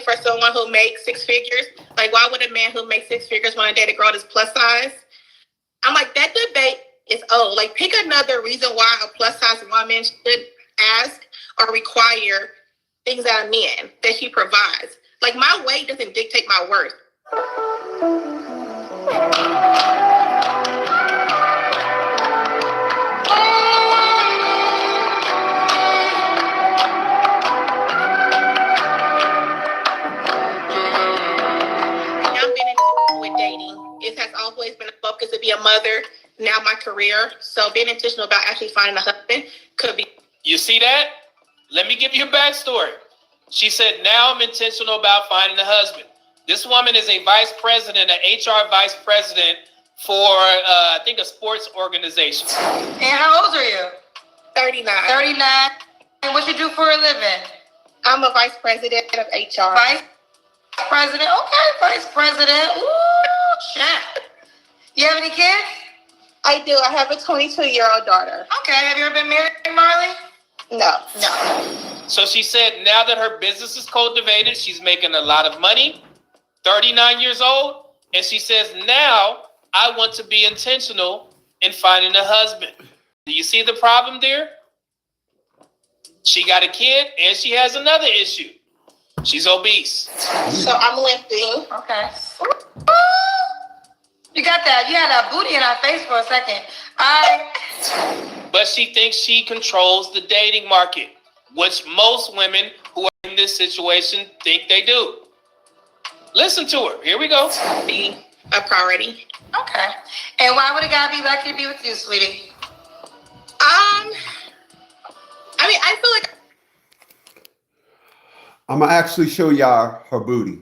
for someone who makes six figures. Like, why would a man who makes six figures want to date a girl that's plus size? I'm like, that debate is old. Like, pick another reason why a plus size woman should ask or require things out of men that she provides. Like, my weight doesn't dictate my worth. With dating, it has always been a focus to be a mother. Now my career, so being intentional about actually finding a husband could be. You see that? Let me give you a backstory. She said, now I'm intentional about finding a husband. This woman is a vice president, an HR vice president for, I think, a sports organization. And how old are you? 39. 39. And what you do for a living? I'm a vice president of HR. Vice president? Okay, vice president. Ooh, chat. You have any kids? I do. I have a 22-year-old daughter. Okay. Have you ever been married, Marley? No. So she said now that her business is cultivated, she's making a lot of money, 39 years old, and she says, now I want to be intentional in finding a husband. Do you see the problem there? She got a kid and she has another issue. She's obese. So I'm limping. Okay. You got that. You had that booty in our face for a second. But she thinks she controls the dating market, which most women who are in this situation think they do. Listen to her. Here we go. Be a priority. Okay. And why would a guy be lucky to be with you, sweetie? I mean, I feel like I'm gonna actually show y'all her booty.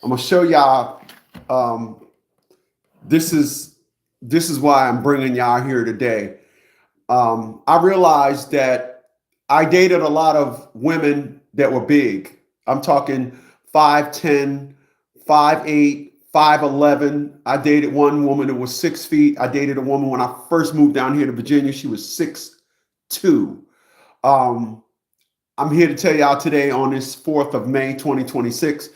I'm gonna show y'all. This is why I'm bringing y'all here today. I realized that I dated a lot of women that were big. I'm talking 5'10", 5'8", 5'11". I dated one woman that was 6 feet. I dated a woman when I first moved down here to Virginia. She was 6'2". I'm here to tell y'all today on this 4th of May, 2026,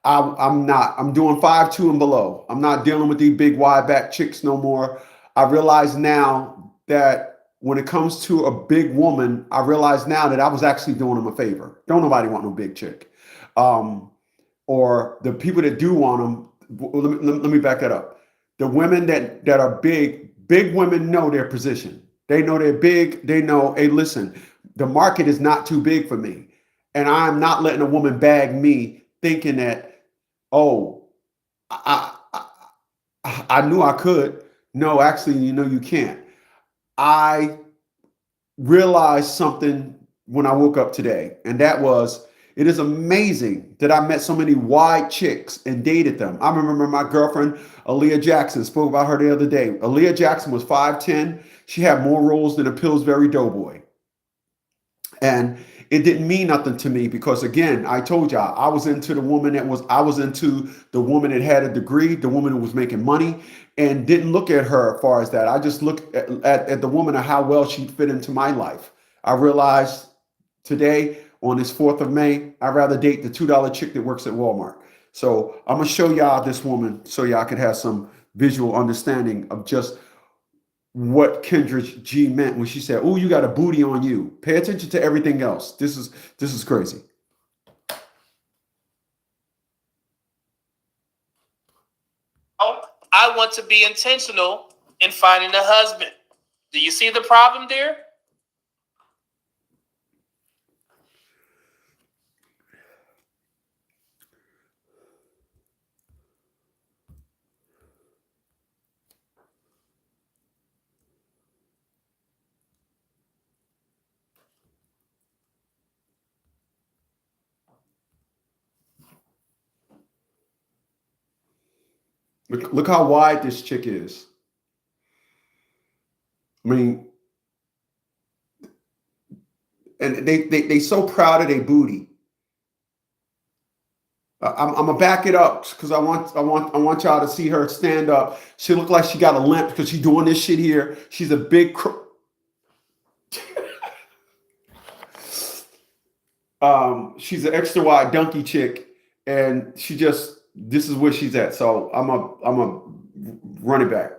I'm doing 5'2" and below. I'm not dealing with these big wide back chicks no more. I realize now that when it comes to a big woman, I realize now that I was actually doing them a favor. Don't nobody want no big chick. Or the people that do want them, let me back that up. The women that are big women know their position. They know they're big. They know, hey, listen, the market is not too big for me. And I'm not letting a woman bag me thinking that, oh, I knew I could. No, actually, you can't. I realized something when I woke up today, and that was, it is amazing that I met so many wide chicks and dated them. I remember my girlfriend, Aaliyah Jackson, spoke about her the other day. Aaliyah Jackson was 5'10". She had more rolls than a Pillsbury Doughboy. And it didn't mean nothing to me because, again, I told y'all, I was into the woman that had a degree, the woman who was making money, and didn't look at her as far as that. I just looked at the woman and how well she fit into my life. I realized today, on this 4th of May, I'd rather date the $2 chick that works at Walmart. So I'm going to show y'all this woman so y'all could have some visual understanding of just what Kendra G meant when she said, oh, you got a booty on you. Pay attention to everything else. This is crazy. I want to be intentional in finding a husband. Do you see the problem there? Look how wide this chick is. I mean, and they so proud of their booty. I'm gonna back it up because I want y'all to see her stand up. She look like she got a limp because she's doing this shit here. She's a big. She's an extra wide donkey chick, and this is where she's at. So I'm a run it back.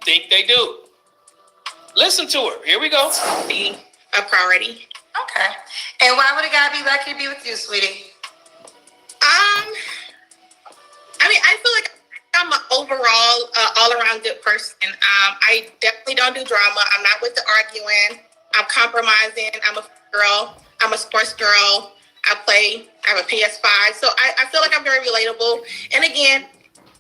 Think they do. Listen to her. Here we go. Be a priority. Okay. And why would a guy be lucky to be with you, sweetie? I mean, I feel like I'm an overall, all-around good person. I definitely don't do drama. I'm not with the arguing. I'm compromising. I'm a girl. I'm a sports girl. I have a PS5. So I feel like I'm very relatable. And again,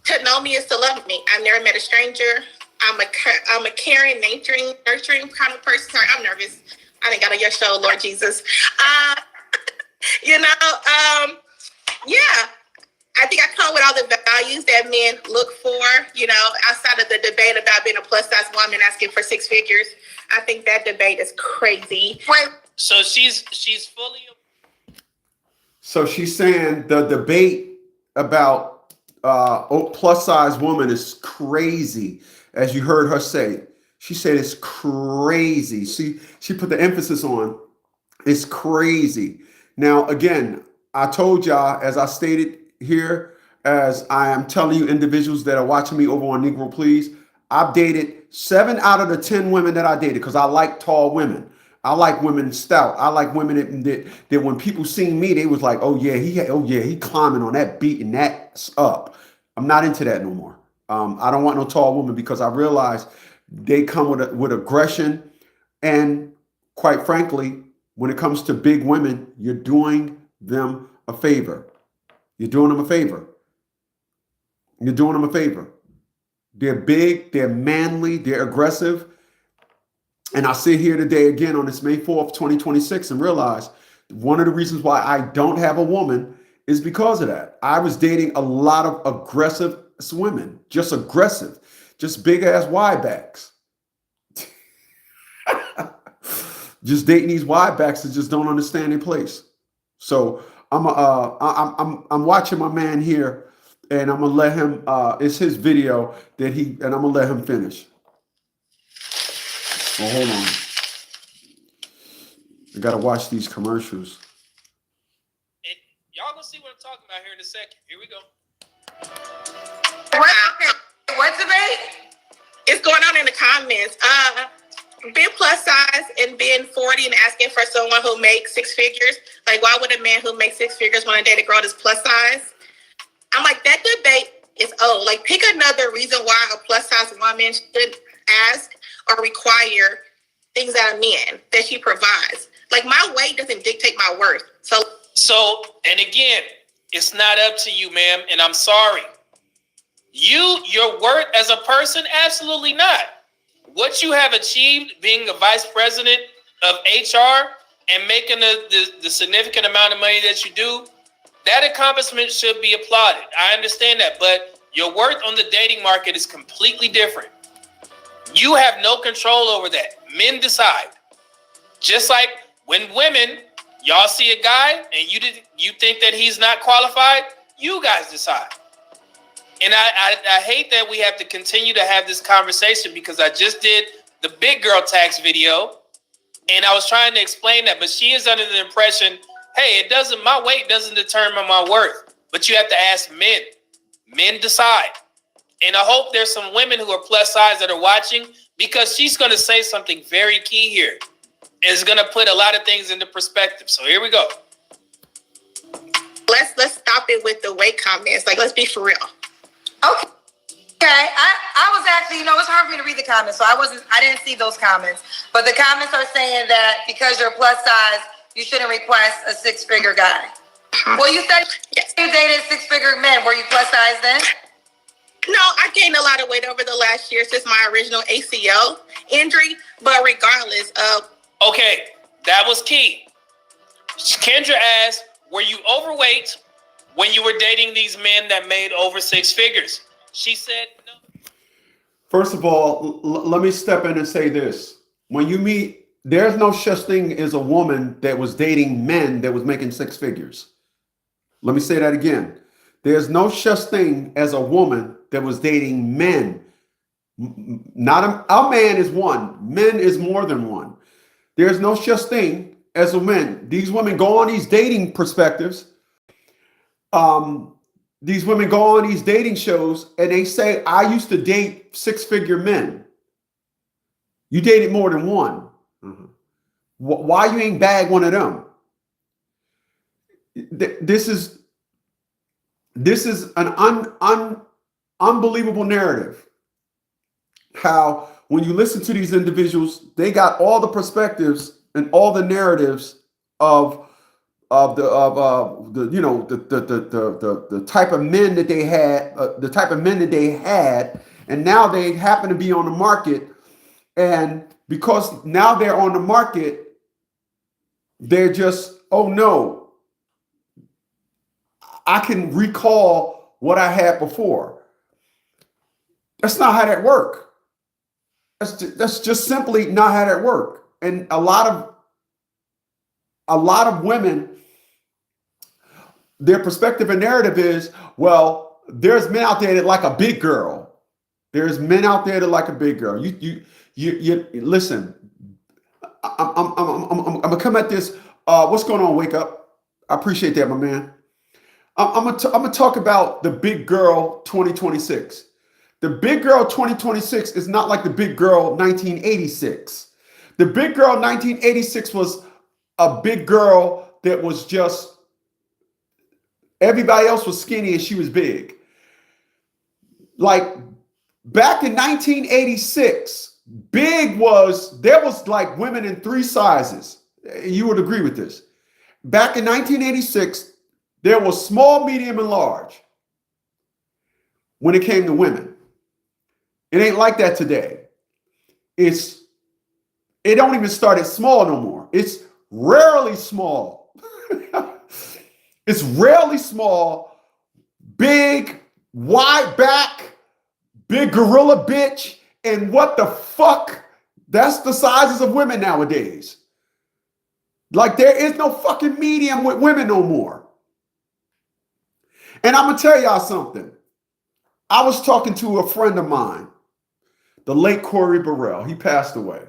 to know me is to love me. I've never met a stranger. I'm a caring, nurturing kind of person. Sorry, I'm nervous. I didn't got on your show, Lord Jesus. Yeah. I think I come with all the values that men look for, outside of the debate about being a plus size woman asking for six figures. I think that debate is crazy. Wait. So she's fully. So she's saying the debate about plus size woman is crazy, as you heard her say. She said it's crazy. She put the emphasis on it's crazy. Now, again, I told y'all, as I stated here, as I am telling you individuals that are watching me over on Negro Please, I've dated 7 out of the 10 women that I dated because I like tall women. I like women stout. I like women that when people seen me, they was like, oh yeah, he climbing on that beat and that's up. I'm not into that no more. I don't want no tall woman because I realize they come with aggression, and quite frankly, when it comes to big women, you're doing them a favor. You're doing them a favor. You're doing them a favor. They're big, they're manly, they're aggressive. And I sit here today again on this May 4th, 2026 and realize one of the reasons why I don't have a woman is because of that. I was dating a lot of aggressive women, just aggressive, just big ass wide backs. Just dating these wide backs that just don't understand their place. So I'm watching my man here, and I'm gonna let him. It's his video and I'm gonna let him finish. Well, hold on. I gotta watch these commercials. And y'all gonna see what I'm talking about here in a second. Here we go. What debate? It's going on in the comments. Being plus size and being 40 and asking for someone who makes six figures. Like, why would a man who makes six figures want to date a girl that's plus size? I'm like, that debate is old. Like, pick another reason why a plus size woman should ask or require things out of men that she provides. Like, my weight doesn't dictate my worth. So, and again, it's not up to you, ma'am, and I'm sorry. Your worth as a person, absolutely not. What you have achieved being a vice president of HR and making the significant amount of money that you do, that accomplishment should be applauded. I understand that, but your worth on the dating market is completely different. You have no control over that. Men decide. Just like when women, y'all see a guy and you think that he's not qualified, you guys decide. And I hate that we have to continue to have this conversation because I just did the big girl tax video and I was trying to explain that, but she is under the impression, hey, my weight doesn't determine my worth, but you have to ask men. Men decide. And I hope there's some women who are plus size that are watching because she's going to say something very key here. It's going to put a lot of things into perspective. So here we go. Let's stop it with the weight comments. Like, let's be for real. Okay. Okay, I was actually, it's hard for me to read the comments, so I didn't see those comments. But the comments are saying that because you're plus size, you shouldn't request a six-figure guy. Well, you said you dated six-figure men. Were you plus size then? No, I gained a lot of weight over the last year since my original ACL injury. But regardless of... Okay, that was key. Kendra asked, were you overweight when you were dating these men that made over six figures? She said no. First of all, let me step in and say this. When you meet, there's no such thing as a woman that was dating men that was making six figures. Let me say that again. There's no such thing as a woman that was dating men. A man is one. Men is more than one. There's no such thing as a man. These women go on these dating perspectives. These women go on these dating shows and they say, I used to date six-figure men. You dated more than one. Mm-hmm. Why you ain't bag one of them? This is an unbelievable narrative. How when you listen to these individuals, they got all the perspectives and all the narratives of the type of men that they had, and now they happen to be on the market, and because now they're on the market, they're just, oh no, I can recall what I had before. That's not how that works. That's just simply not how that works. And a lot of women, their perspective and narrative is, well, there's men out there that like a big girl. There's men out there that like a big girl. You listen. I'm gonna come at this. What's going on? Wake up. I appreciate that, my man. I'm gonna talk about the big girl 2026. The big girl 2026 is not like the big girl 1986. The big girl 1986 was a big girl that was just, everybody else was skinny and she was big. Like back in 1986, there was like women in three sizes. You would agree with this. Back in 1986, there was small, medium, and large when it came to women. It ain't like that today. It don't even start at small no more. It's rarely small. It's rarely small, big, wide back, big gorilla bitch, and what the fuck? That's the sizes of women nowadays. Like there is no fucking medium with women no more. And I'm gonna tell y'all something. I was talking to a friend of mine, the late Corey Burrell. He passed away.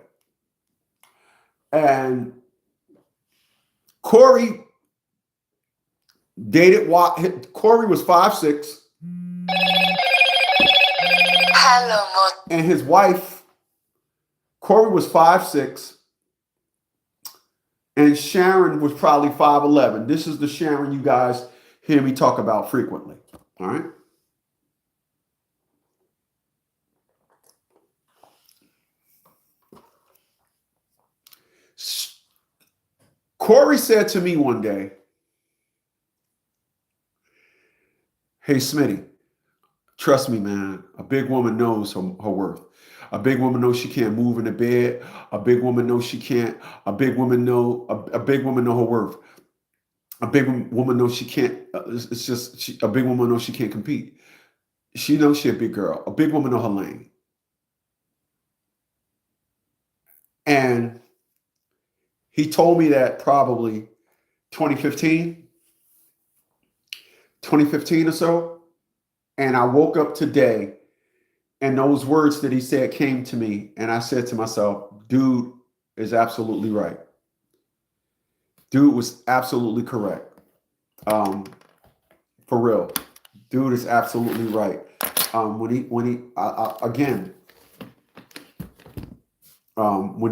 And Corey dated, Corey was 5'6". Hello, and his wife, Corey was 5'6", and Sharon was probably 5'11". This is the Sharon you guys hear me talk about frequently. All right. Corey said to me one day, hey, Smitty, trust me, man, a big woman knows her worth. A big woman knows she can't move in the bed. A big woman knows she can't. A big woman know her worth. A big woman knows she can't. A big woman knows she can't compete. She knows she's a big girl. A big woman knows her lane. And he told me that probably 2015 or so. And I woke up today and those words that he said came to me. And I said to myself, dude is absolutely right. Dude was absolutely correct. For real. Dude is absolutely right. When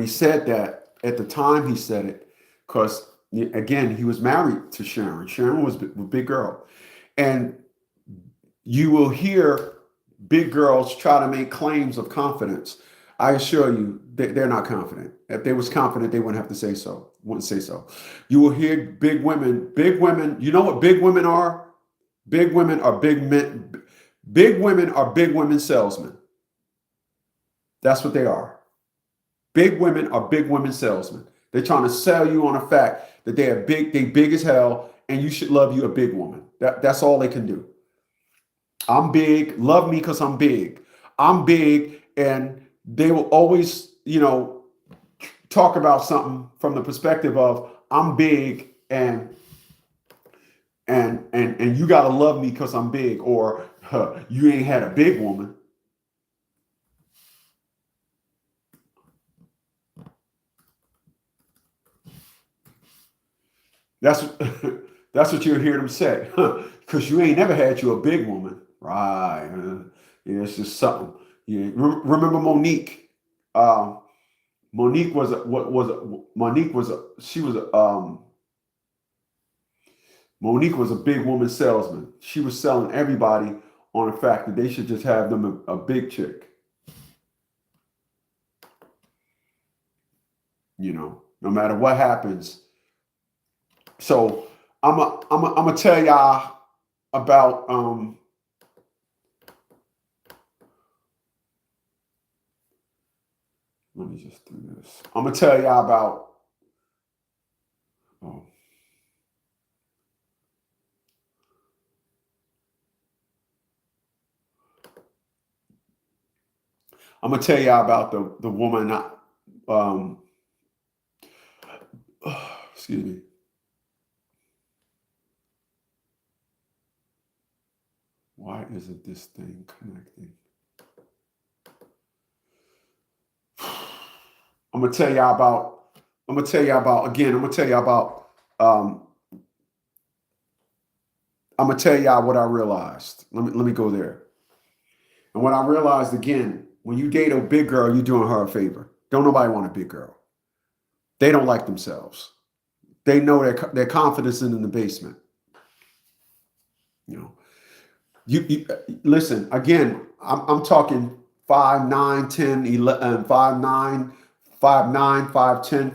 he said that, at the time he said it, because again, he was married to Sharon. Sharon was a big girl. And you will hear big girls try to make claims of confidence. I assure you, they're not confident. If they was confident, they wouldn't have to say so. Wouldn't say so. You will hear big women. Big women. You know what big women are? Big women are big men. Big women are big women salesmen. That's what they are. Big women are big women salesmen. They're trying to sell you on the fact that they are big. They big as hell, and you should love you a big woman. That's all they can do. I'm big. Love me because I'm big. I'm big, and they will always, talk about something from the perspective of I'm big, and you gotta love me because I'm big, or you ain't had a big woman. That's that's what you'll hear them say, because you ain't never had you a big woman, right? Yeah, it's just something. Yeah, remember Monique? Monique was a, what was a, Monique was a, she was a, Monique was a big woman salesman. She was selling everybody on the fact that they should just have them a big chick. No matter what happens. So I'm gonna tell y'all about let me just do this. I'm gonna tell y'all about I'm gonna tell y'all about the woman. Excuse me. Why isn't this thing connecting? I'm gonna tell y'all about what I realized. Let me go there. And what I realized again, when you date a big girl, you're doing her a favor. Don't nobody want a big girl. They don't like themselves. They know their confidence is in the basement. You listen, again, I'm talking 5'9", 10, 11, 5'9", 5'9", 5'10",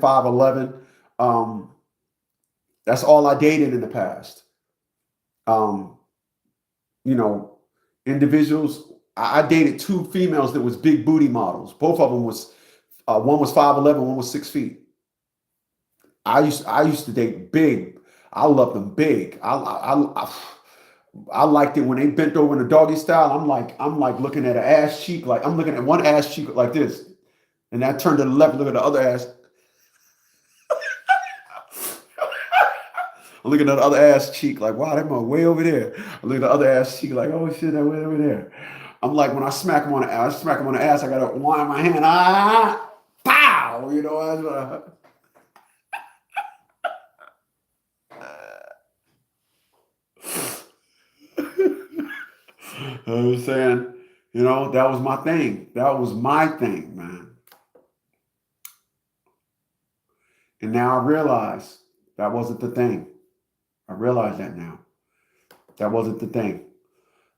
5'11". That's all I dated in the past. Individuals. I dated two females that was big booty models. Both of them was one was 5'11", one was 6 feet. I used to date big. I loved them big. I liked it when they bent over in a doggy style. I'm like looking at an ass cheek, like I'm looking at one ass cheek like this, and I turned to the left, look at the other ass. I'm looking at the other ass cheek, like wow, that man way over there. I look at the other ass cheek, like oh shit, that way over there. I'm like when I smack him on the ass, I got a wine in my hand, pow, I'm saying, that was my thing. That was my thing, man. And now I realize that wasn't the thing. I realize that now. That wasn't the thing.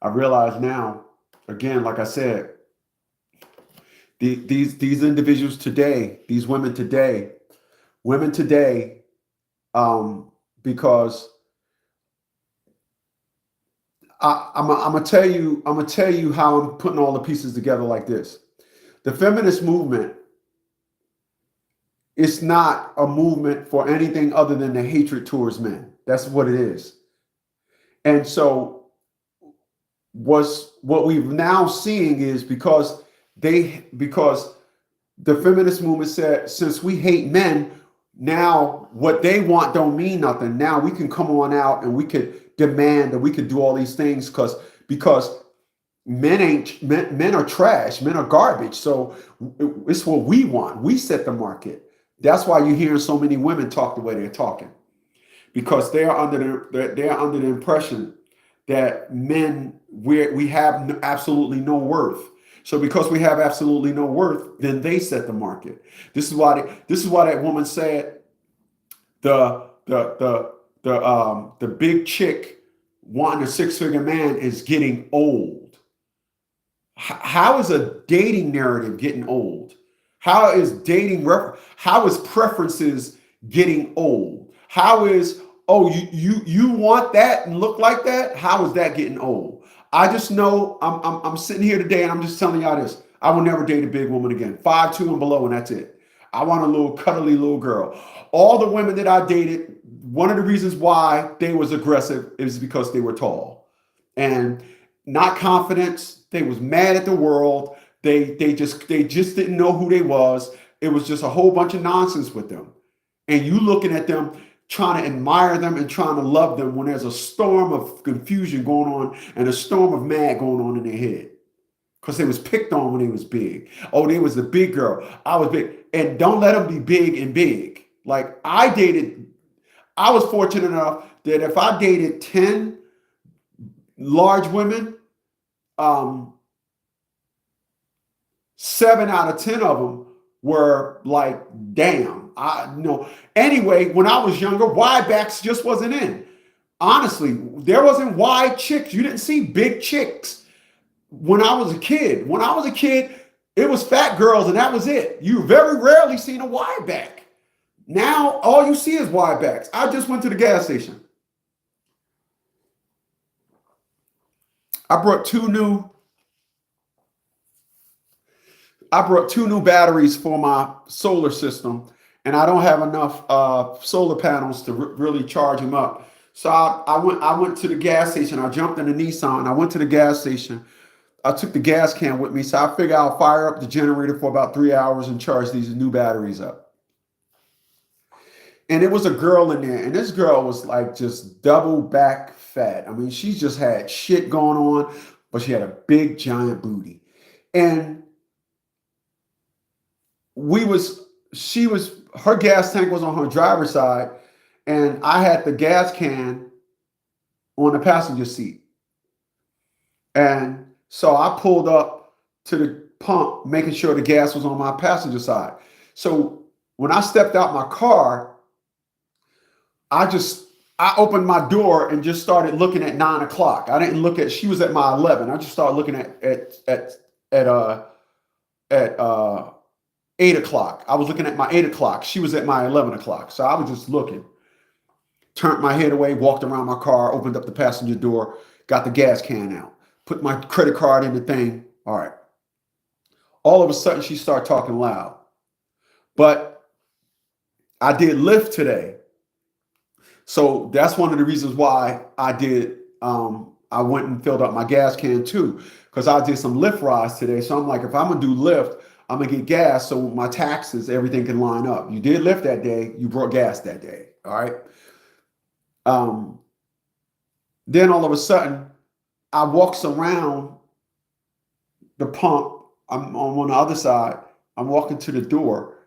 I realize now, again, like I said, these individuals today, these women today, because I'm gonna tell you how I'm putting all the pieces together like this. The feminist movement is not a movement for anything other than the hatred towards men. That's what it is. And so what we've now seeing is because the feminist movement said, since we hate men, now what they want don't mean nothing. Now we can come on out and we could demand and we could do all these things because men are trash, men are garbage. So it's what we want. We set the market. That's why you're hearing so many women talk the way they're talking, because they are under the impression that men we have absolutely no worth. So because we have absolutely no worth, then they set the market. This is why that woman said the big chick wanting a 6-figure man is getting old. How is a dating narrative getting old? How is how is preferences getting old? How is, oh, you want that and look like that? How is that getting old? I just know I'm sitting here today and I'm just telling y'all this. I will never date a big woman again. 5'2" and below, and that's it. I want a little cuddly little girl. All the women that I dated, one of the reasons why they was aggressive is because they were tall and not confidence. They was mad at the world. They just didn't know who they was. It was just a whole bunch of nonsense with them. And you looking at them, trying to admire them and trying to love them when there's a storm of confusion going on and a storm of mad going on in their head. Because they was picked on when they was big. Oh, they was the big girl. I was big. And don't let them be big and big. Like I was fortunate enough that if I dated 10 large women, 7 out of 10 of them were like, damn. Anyway, when I was younger, wide backs just wasn't in. Honestly, there wasn't wide chicks. You didn't see big chicks when I was a kid. When I was a kid, it was fat girls and that was it. You very rarely seen a wide back. Now, all you see is wide backs. I just went to the gas station. I brought two new batteries for my solar system, and I don't have enough solar panels to really charge them up. So I went to the gas station. I jumped in the Nissan. I went to the gas station. I took the gas can with me, so I figured I'll fire up the generator for about 3 hours and charge these new batteries up. And it was a girl in there, and this girl was like just double back fat. I mean, she just had shit going on, but she had a big giant booty. And her gas tank was on her driver's side, and I had the gas can on the passenger seat. And so I pulled up to the pump, making sure the gas was on my passenger side. So when I stepped out my car, I opened my door and just started looking at 9 o'clock. I didn't look at, she was at my 11. I just started looking at 8 o'clock. I was looking at my 8 o'clock. She was at my 11 o'clock. So I was just looking. Turned my head away, walked around my car, opened up the passenger door, got the gas can out, put my credit card in the thing. All right. All of a sudden, she started talking loud. But I did Lyft today. So that's one of the reasons why I went and filled up my gas can too, because I did some Lyft rides today. So I'm like, if I'm going to do Lyft, I'm going to get gas so my taxes, everything can line up. You did Lyft that day. You brought gas that day. All right. Then all of a sudden, I walks around the pump. I'm on the other side. I'm walking to the door.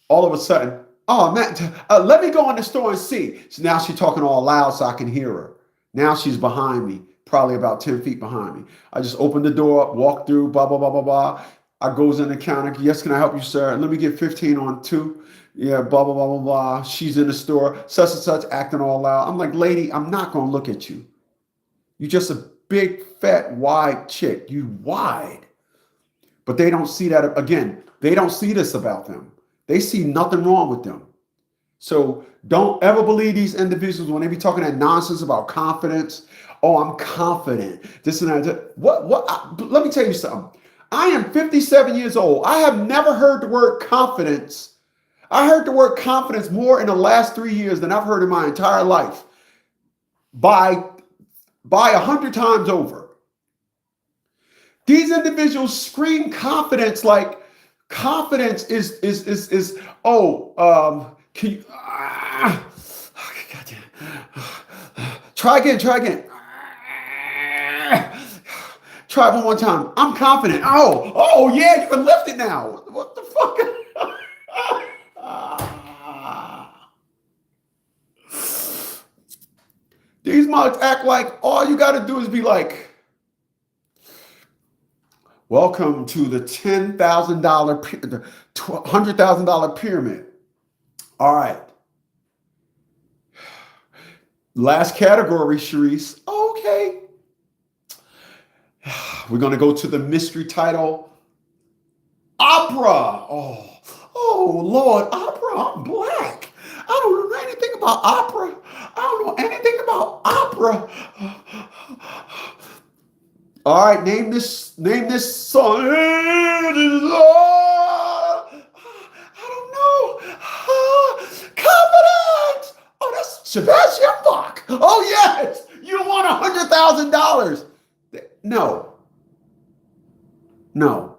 All of a sudden, oh, man, let me go in the store and see. So now she's talking all loud so I can hear her. Now she's behind me, probably about 10 feet behind me. I just opened the door up, walk through, blah, blah, blah, blah, blah. I goes in the counter. Yes, can I help you, sir? Let me get 15 on 2. Yeah, blah, blah, blah, blah, blah. She's in the store, such and such, acting all loud. I'm like, lady, I'm not going to look at you. You're just a big, fat, wide chick. You wide. But they don't see that. Again, they don't see this about them. They see nothing wrong with them. So don't ever believe these individuals when they be talking that nonsense about confidence. Oh, I'm confident. This and that. Let me tell you something. I am 57 years old. I have never heard the word confidence. I heard the word confidence more in the last 3 years than I've heard in my entire life. By 100 times over. These individuals scream confidence like confidence is can you goddamn. Try again. Try it one more time. I'm confident. Oh yeah, you can lift it now. What the fuck? These mugs act like all you got to do is be like, welcome to the $10,000, $100,000 pyramid. All right. Last category, Sharice. Okay. We're going to go to the mystery title, opera. Oh, Lord, opera. I'm black. I don't know anything about opera. I don't know anything about opera. All right, name this song. I don't know. Confidence. Oh, that's Sebastian Bach. Oh, yes. You won $100,000. No. No.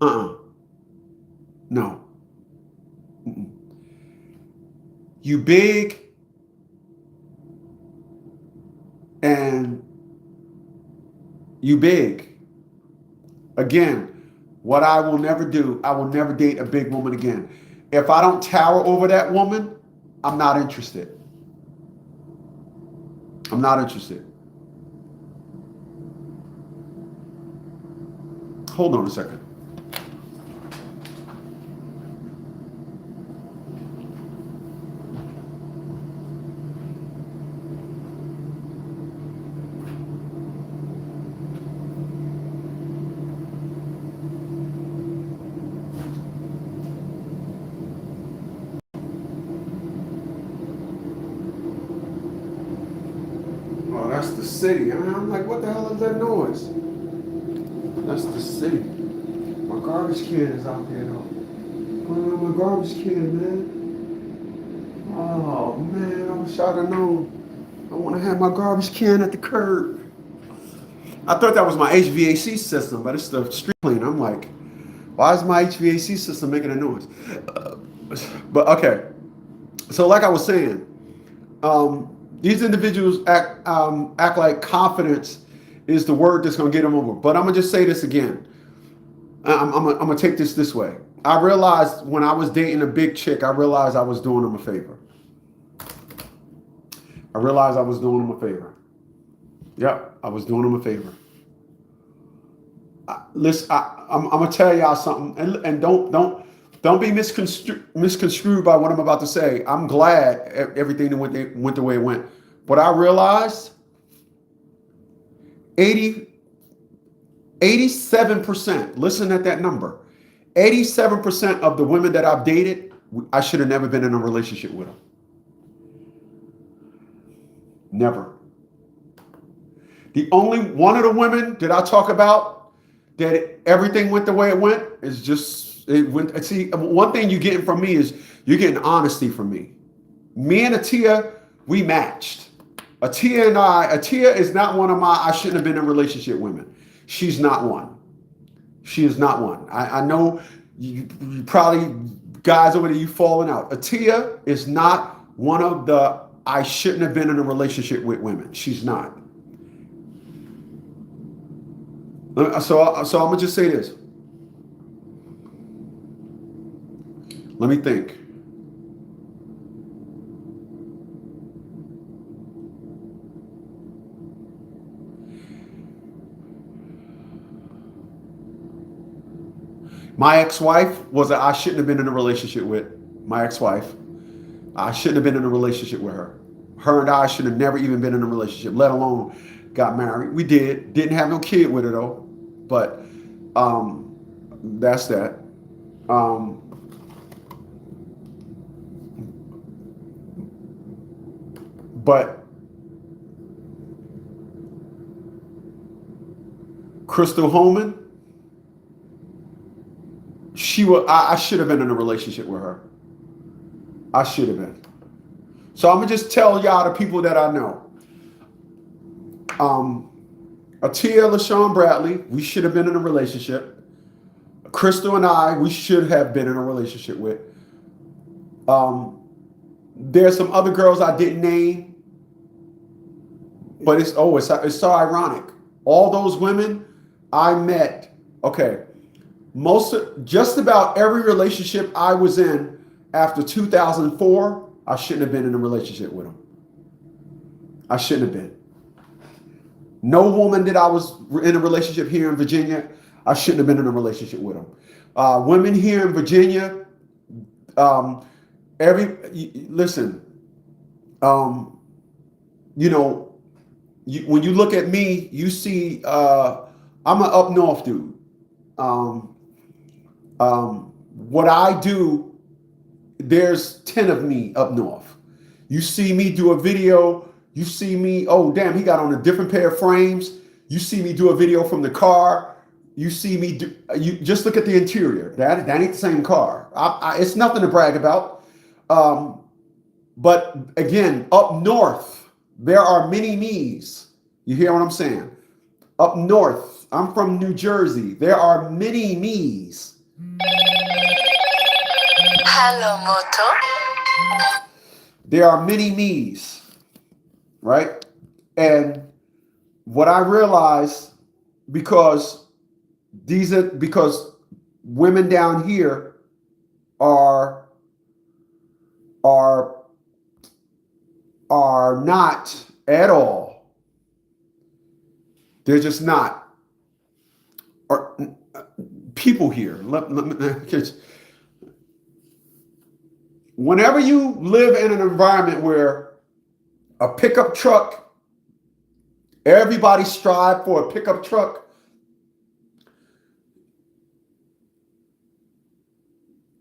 No. Mm-mm. You big and you big. Again, what I will never do, I will never date a big woman again. If I don't tower over that woman, I'm not interested. I'm not interested. Hold on a second. Oh, that's the city. I'm like, what the hell is that noise? That's the city. My garbage can is out there though. My garbage can, man. Oh man, I wish I'd have known. I want to have my garbage can at the curb. I thought that was my HVAC system, but it's the street cleaner. I'm like, why is my HVAC system making a noise? But okay. So like I was saying, these individuals act like confidence is the word that's going to get them over. But I'm going to just say this again. I'm going to take this way. I realized when I was dating a big chick, I realized I was doing them a favor. I realized I was doing them a favor. Yep, I was doing them a favor. Listen, I'm going to tell y'all something, and don't be misconstrued by what I'm about to say. I'm glad everything went the way it went. But I realized 87%, listen at that number, 87% of the women that I've dated, I should have never been in a relationship with them. Never. The only one of the women that I talk about that everything went the way it went is just, it went. See, one thing you're getting from me is you're getting honesty from me. Me and Atia, we matched. Atia is not one of my I shouldn't have been in a relationship women. She's not one. She is not one. I know you probably guys over there, you falling out. Atia is not one of the I shouldn't have been in a relationship with women. She's not. So I'm gonna just say this. Let me think. My ex-wife was I shouldn't have been in a relationship with. My ex-wife. I shouldn't have been in a relationship with her. Her and I should have never even been in a relationship, let alone got married. We didn't have no kid with her though, but that's that. But Crystal Holman, I should have been in a relationship with her. I should have been. So I'm gonna just tell y'all the people that I know. Atia LaShawn Bradley, we should have been in a relationship. Crystal and I, we should have been in a relationship with. There's some other girls I didn't name, but it's so ironic. All those women I met, okay, just about every relationship I was in after 2004, I shouldn't have been in a relationship with them. I shouldn't have been. No woman that I was in a relationship here in Virginia, I shouldn't have been in a relationship with them. Women here in Virginia, listen, when you look at me, you see I'm an up north dude. What I do, there's 10 of me up north. You see me do a video, you see me, oh damn, he got on a different pair of frames. You see me do a video from the car. You see me do, you just look at the interior. That ain't the same car. It's nothing to brag about. But again, up north, there are many me's. You hear what I'm saying? Up north, I'm from New Jersey. There are many me's. Hello, Moto. There are many me's, right? And what I realized, because because women down here are not at all. They're just not. Or people here. Whenever you live in an environment where a pickup truck, everybody strive for a pickup truck,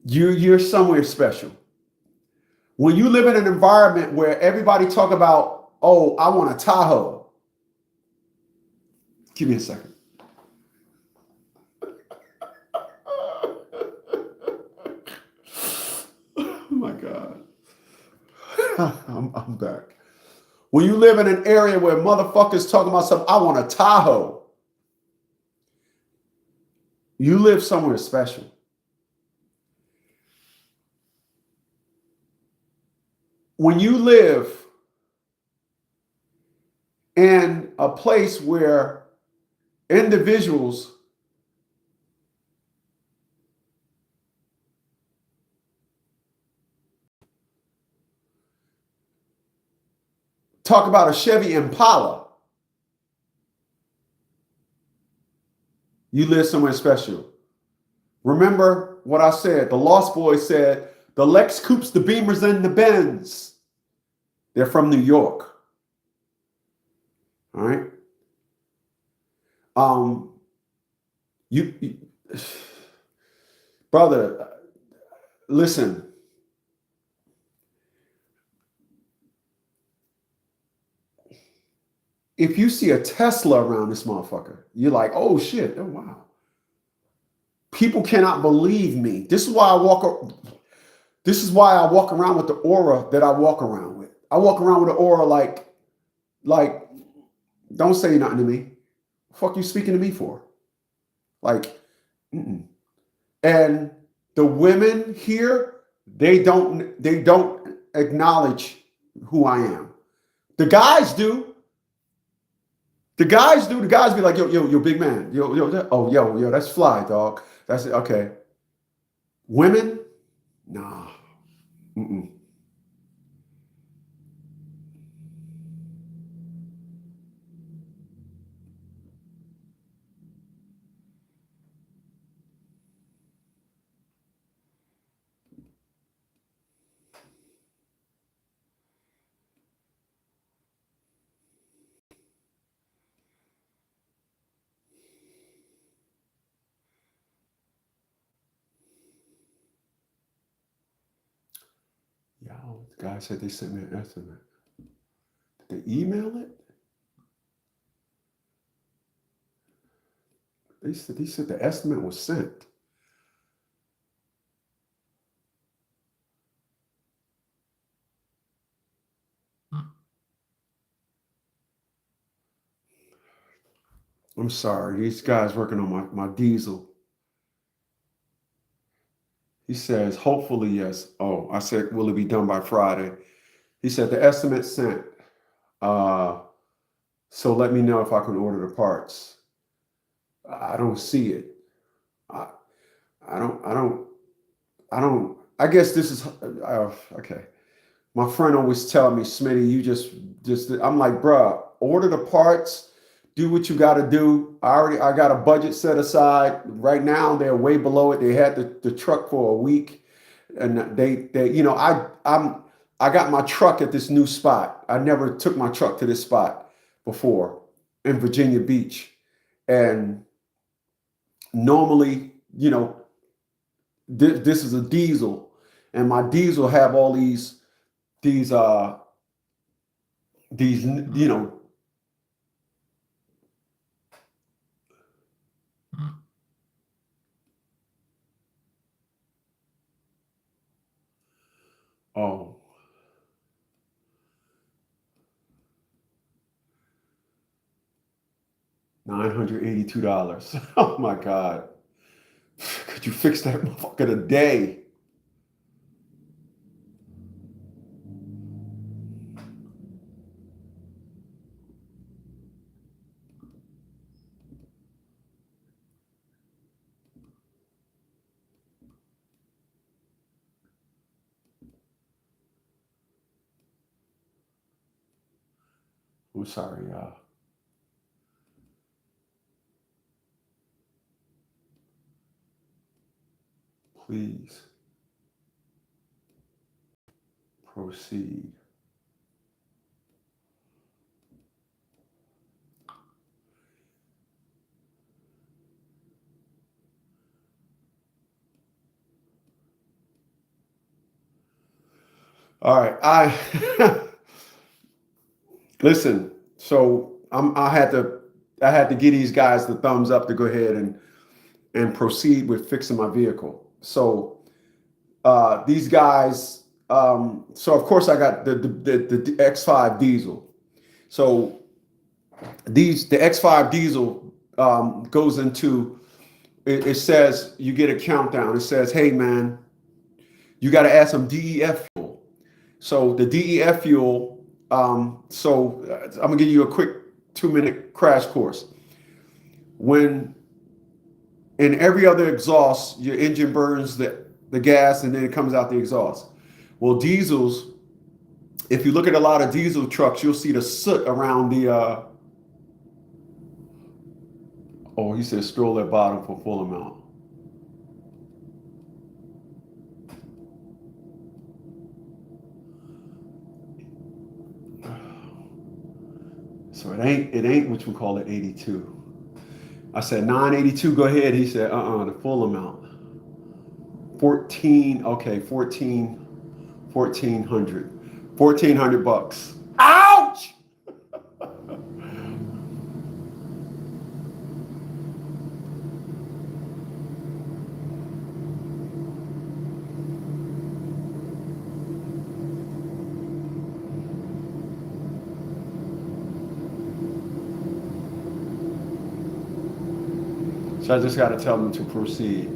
you're somewhere special. When you live in an environment where everybody talk about, oh, I want a Tahoe. Give me a second. Oh my God. I'm back. When you live in an area where motherfuckers talking about something, I want a Tahoe. You live somewhere special. When you live in a place where individuals talk about a Chevy Impala, you live somewhere special. Remember what I said. The Lost Boys said, the Lex Coupes, the Beamers, and the Benz. They're from New York. All right. Brother, listen. If you see a Tesla around this motherfucker, you're like, oh shit, oh wow. People cannot believe me. This is why I walk around with the aura that I walk around with. I walk around with an aura like, don't say nothing to me. The fuck you speaking to me for? Like, and the women here, they don't acknowledge who I am. The guys do. The guys do. The guys be like, yo, big man. Yo, that's fly, dog. That's it. Okay. Women, nah. Yo, the guy said they sent me an estimate. Did they email it? They said the estimate was sent. I'm sorry, these guys working on my diesel. He says, hopefully, yes. Oh, I said, will it be done by Friday? He said, the estimate sent. So let me know if I can order the parts. I don't see it. I guess this is, okay. My friend always tell me, Smitty, you just, I'm like, bruh, order the parts. Do what you got to do. I got a budget set aside. Right now, they're way below it. They had the truck for a week, and they I got my truck at this new spot. I never took my truck to this spot. before in Virginia Beach. And normally, you know, this is a diesel, and my diesel have all these, you know, oh, $982. Oh my God. Could you fix that motherfucker today? I'm sorry, y'all. Please proceed. All right, I listen. So I had to give these guys the thumbs up to go ahead and proceed with fixing my vehicle. So these guys. So of course I got the X5 diesel. So the X5 diesel goes into. It says you get a countdown. It says, "Hey man, you got to add some DEF fuel." So the DEF fuel. I'm gonna give you a quick 2-minute crash course. When in every other exhaust, your engine burns the gas and then it comes out the exhaust. Well, diesels, if you look at a lot of diesel trucks, you'll see the soot around the. Oh, he said stroll at bottom for full amount. So it ain't what you call it 82. I said 982, go ahead. He said, the full amount. 1400. 1400 bucks. Ouch! So I just got to tell them to proceed.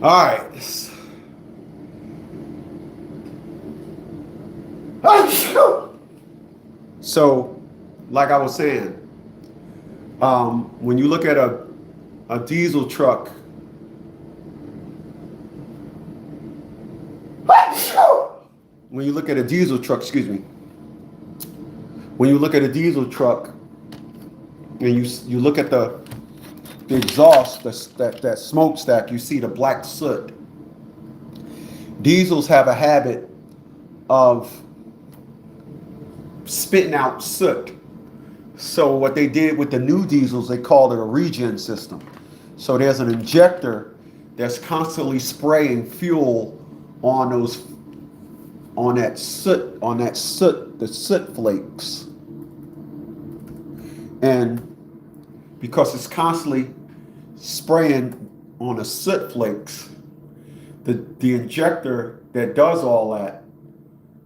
All right. So, like I was saying, when you look at a diesel truck, when you look at a diesel truck, excuse me, when you look at a diesel truck and you look at the exhaust, that smokestack, you see the black soot. Diesels have a habit of spitting out soot. So what they did with the new diesels, they called it a regen system. So there's an injector that's constantly spraying fuel on that soot, the soot flakes. And because it's constantly spraying on the soot flakes, the injector that does all that,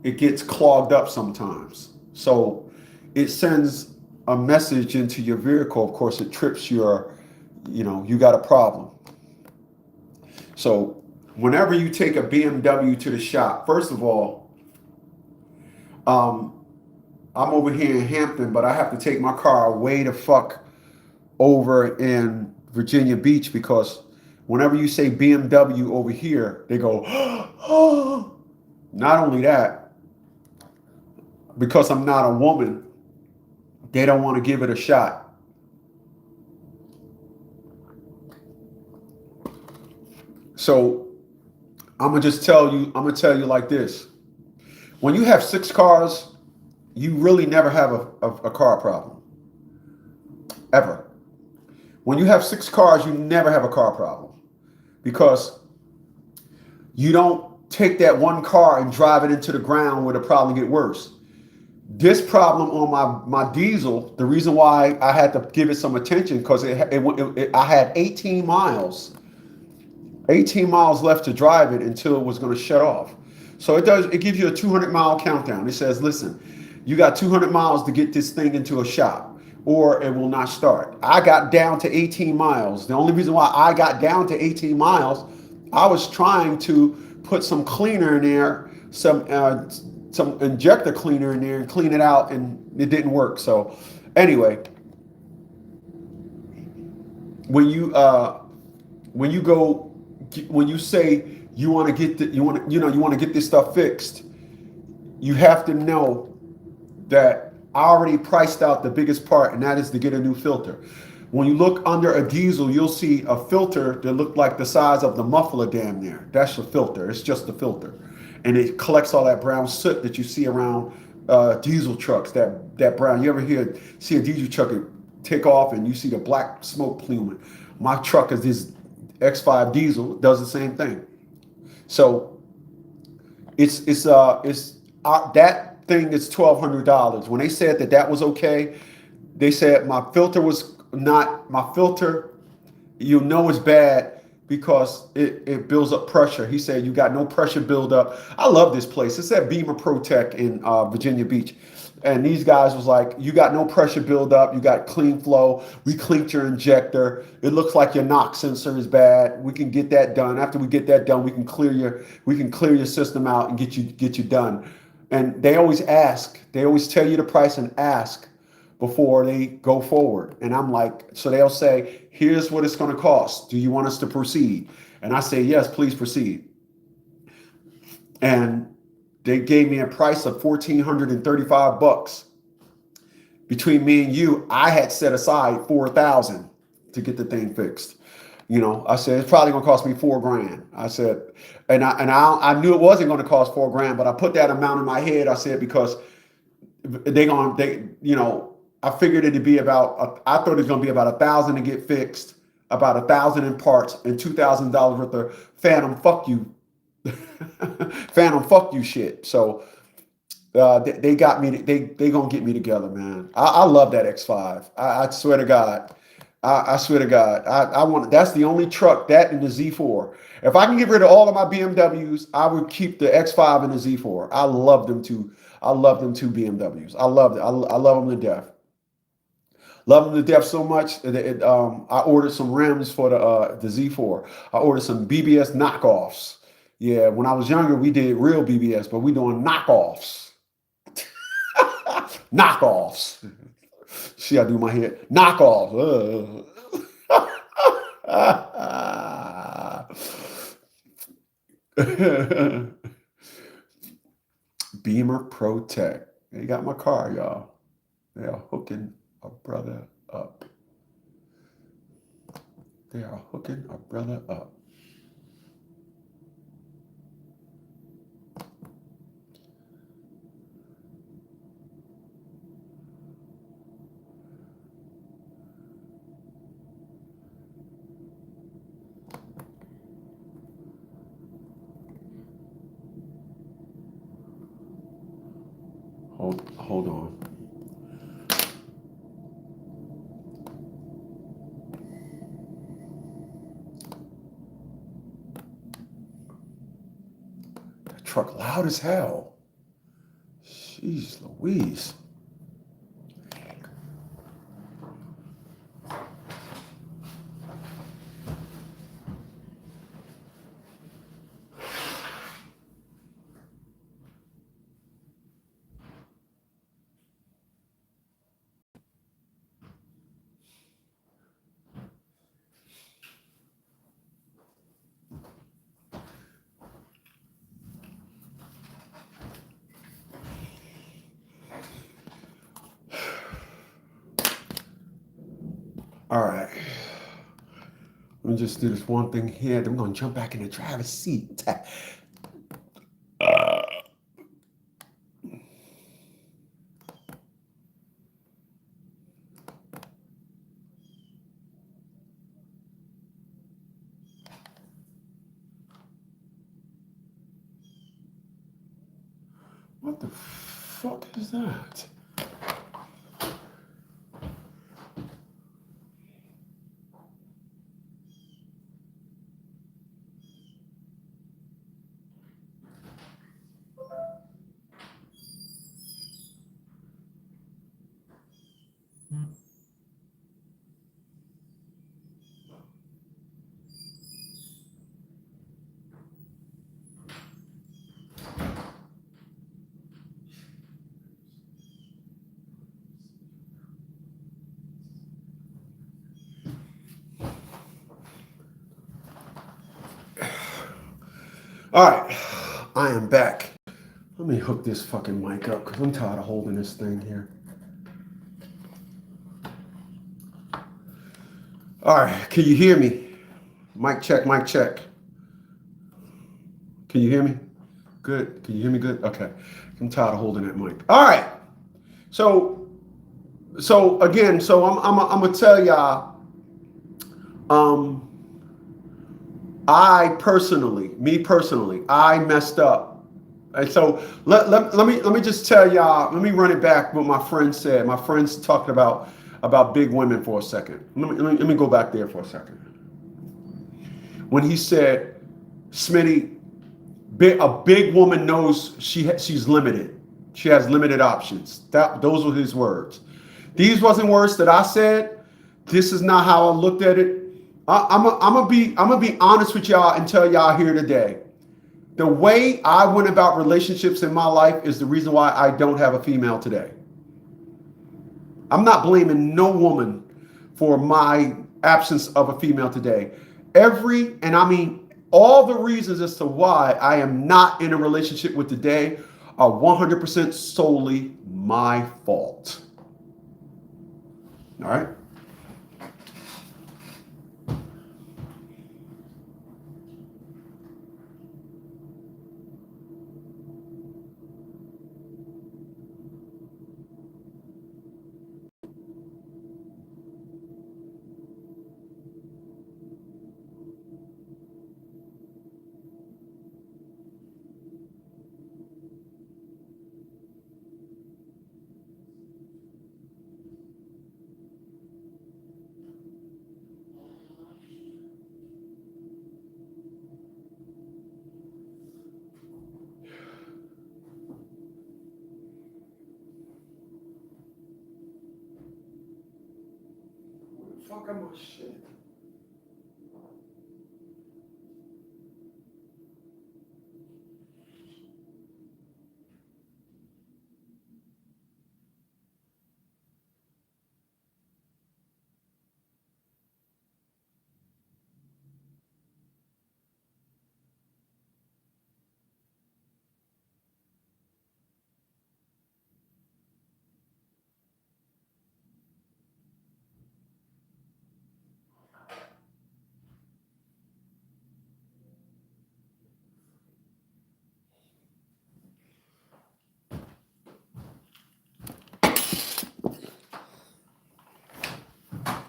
it gets clogged up sometimes. So it sends a message into your vehicle. Of course, it trips you got a problem. So whenever you take a BMW to the shop, first of all, I'm over here in Hampton, but I have to take my car way the fuck over in Virginia Beach, because whenever you say BMW over here, they go, oh. Not only that, because I'm not a woman, they don't want to give it a shot. So I'm gonna tell you like this. When you have 6 cars, you really never have a car problem. Ever. When you have 6 cars, you never have a car problem. Because you don't take that one car and drive it into the ground where the problem get worse. This problem on my diesel, the reason why I had to give it some attention, because I had 18 miles left to drive it until it was going to shut off. So it gives you a 200-mile countdown. It says, listen, you got 200 miles to get this thing into a shop or it will not start. I got down to 18 miles. The only reason why I got down to 18 miles, I was trying to put some cleaner in there, some injector cleaner in there and clean it out, and it didn't work. So anyway, when you say you want to get this stuff fixed, you have to know that I already priced out the biggest part, and that is to get a new filter. When you look under a diesel, you'll see a filter that looked like the size of the muffler damn near. That's a filter. It's just a filter. And it collects all that brown soot that you see around diesel trucks, that brown. You ever see a diesel truck take off and you see the black smoke pluming? My truck is this X5 diesel. It does the same thing. So it's that thing is $1,200. When they said that was okay, they said my filter was not my filter. You know it's bad because it builds up pressure. He said you got no pressure buildup. I love this place. It's at Beamer ProTech in Virginia Beach. And these guys was like, you got no pressure buildup. You got clean flow. We cleaned your injector. It looks like your knock sensor is bad. We can get that done. After we get that done, we can clear your system out and get you done. And they always ask. They always tell you the price and ask before they go forward. And I'm like, so they'll say, here's what it's going to cost. Do you want us to proceed? And I say, yes, please proceed. And they gave me a price of $1,435. Between me and you, I had set aside $4,000 to get the thing fixed. I said it's probably gonna cost me $4,000. I said, and I knew it wasn't gonna cost $4,000, but I put that amount in my head. I said because I figured it'd be about. I thought it was gonna be about $1,000 to get fixed, about $1,000 in parts, and $2,000 worth of phantom fuck you shit. So they got me. They gonna get me together, man. I love that X5. I swear to God. I swear to God. I want. That's the only truck, that and the Z4. If I can get rid of all of my BMWs, I would keep the X5 and the Z4. I love them too. I love them two BMWs. I love it. I love them to death. Love them to death so much that I ordered some rims for the Z4. I ordered some BBS knockoffs. Yeah, when I was younger, we did real BBS, but we doing knockoffs. Knockoffs. See, I do my head. Knockoffs. Beamer ProTech. They got my car, y'all. They are hooking a brother up. They are hooking a brother up. Hold on. That truck loud as hell. Jeez Louise. All right. Let me just do this one thing here. Then we're going to jump back in the driver's seat. What the fuck is that? All right, I am back. Let me hook this fucking mic up because I'm tired of holding this thing here. All right, can you hear me? Mic check, mic check. Can you hear me? Good. Can you hear me good? Okay. I'm tired of holding that mic. All right. So again, I'm gonna tell y'all. Me personally, I messed up. And so let me just tell y'all. Let me run it back. What my friend said. My friends talked about big women for a second. Let me go back there for a second. When he said, Smitty, a big woman knows she's limited. She has limited options. Those were his words. These wasn't words that I said. This is not how I looked at it. I'm gonna be honest with y'all and tell y'all here today. The way I went about relationships in my life is the reason why I don't have a female today. I'm not blaming no woman for my absence of a female today. All the reasons as to why I am not in a relationship with today are 100% solely my fault. All right? Fuck, I'm a shit.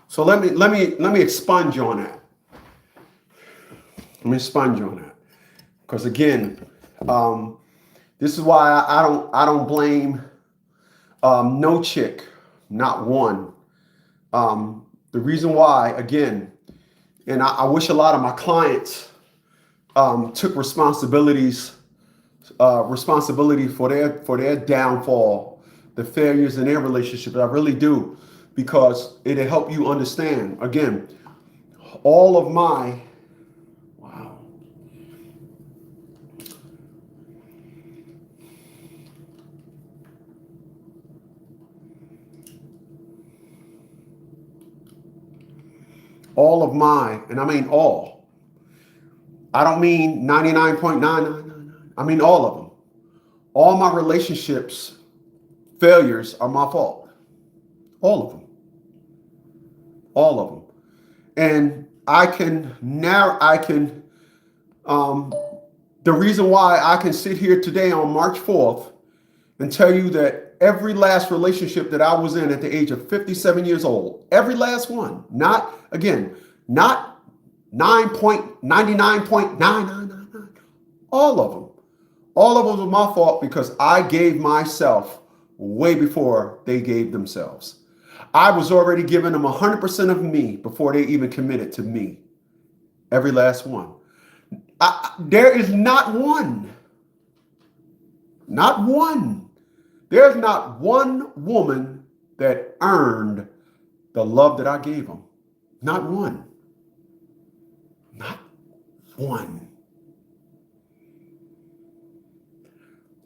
So let me expunge on that. Let me expunge on that, because again, this is why I don't blame no chick, not one. The reason why, again, and I wish a lot of my clients took responsibility for their downfall, the failures in their relationship. I really do, because it'll help you understand. Again, all of my and I mean all. I don't mean 99.999. I mean all of them. All my relationships failures are my fault. All of them. all of them. And the reason why I can sit here today on March 4th and tell you that every last relationship that I was in at the age of 57 years old, every last one, not 9.99.9999, all of them were my fault because I gave myself way before they gave themselves. I was already giving them 100% of me before they even committed to me. Every last one. There is not one. There's not one woman that earned the love that I gave them. Not one. Not one.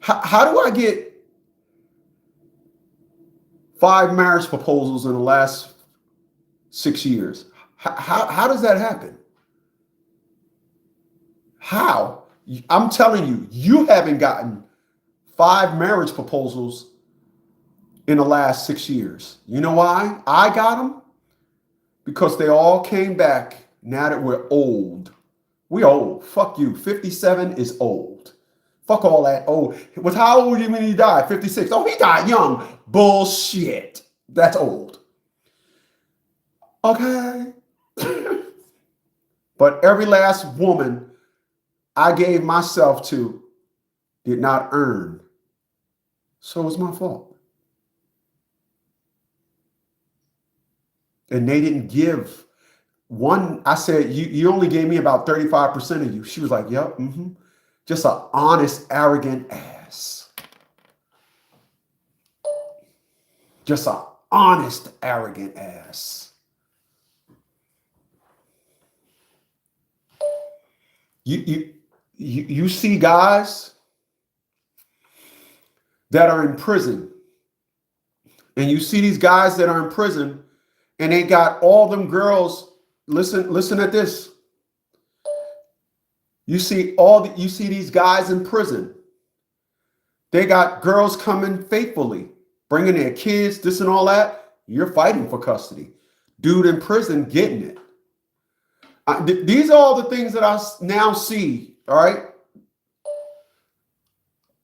How do I get 5 marriage proposals in the last 6 years? How does that happen? How? I'm telling you, you haven't gotten 5 marriage proposals in the last 6 years. You know why I got them? Because they all came back now that we're old. We old. Fuck you. 57 is old. Fuck all that old. Was how old were you when he died? 56. Oh, he died young. Bullshit. That's old. Okay. But every last woman I gave myself to did not earn. So it was my fault. And they didn't give one. I said, you only gave me about 35% of you. She was like, yep. Just an honest, arrogant ass. Just an honest, arrogant ass. You see guys that are in prison, and you see these guys that are in prison, and they got all them girls. Listen at this. You see these guys in prison. They got girls coming faithfully, bringing their kids, this and all that. You're fighting for custody. Dude in prison getting it. These are all the things that I now see. All right.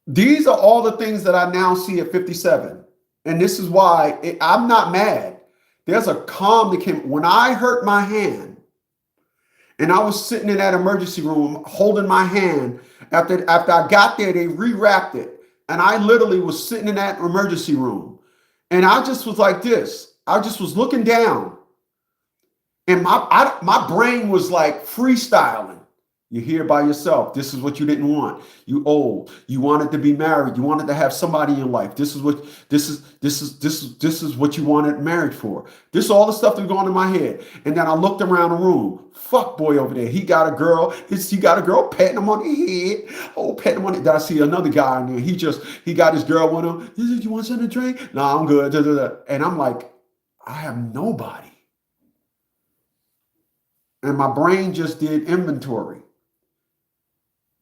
These are all the things that I now see at 57. And this is why I'm not mad. There's a calm that came when I hurt my hand. And I was sitting in that emergency room holding my hand. After I got there, they rewrapped it. And I literally was sitting in that emergency room. And I just was like this. I just was looking down. And my brain was like freestyling. You're here by yourself. This is what you didn't want. You old. You wanted to be married. You wanted to have somebody in life. This is what you wanted marriage for. This is all the stuff that's going in my head. And then I looked around the room. Fuck boy over there. He got a girl. He got a girl patting him on the head. Oh, patting him on the head. Then I see another guy in there. He got his girl with him. He said, you want something to drink? No, I'm good. And I'm like, I have nobody. And my brain just did inventory.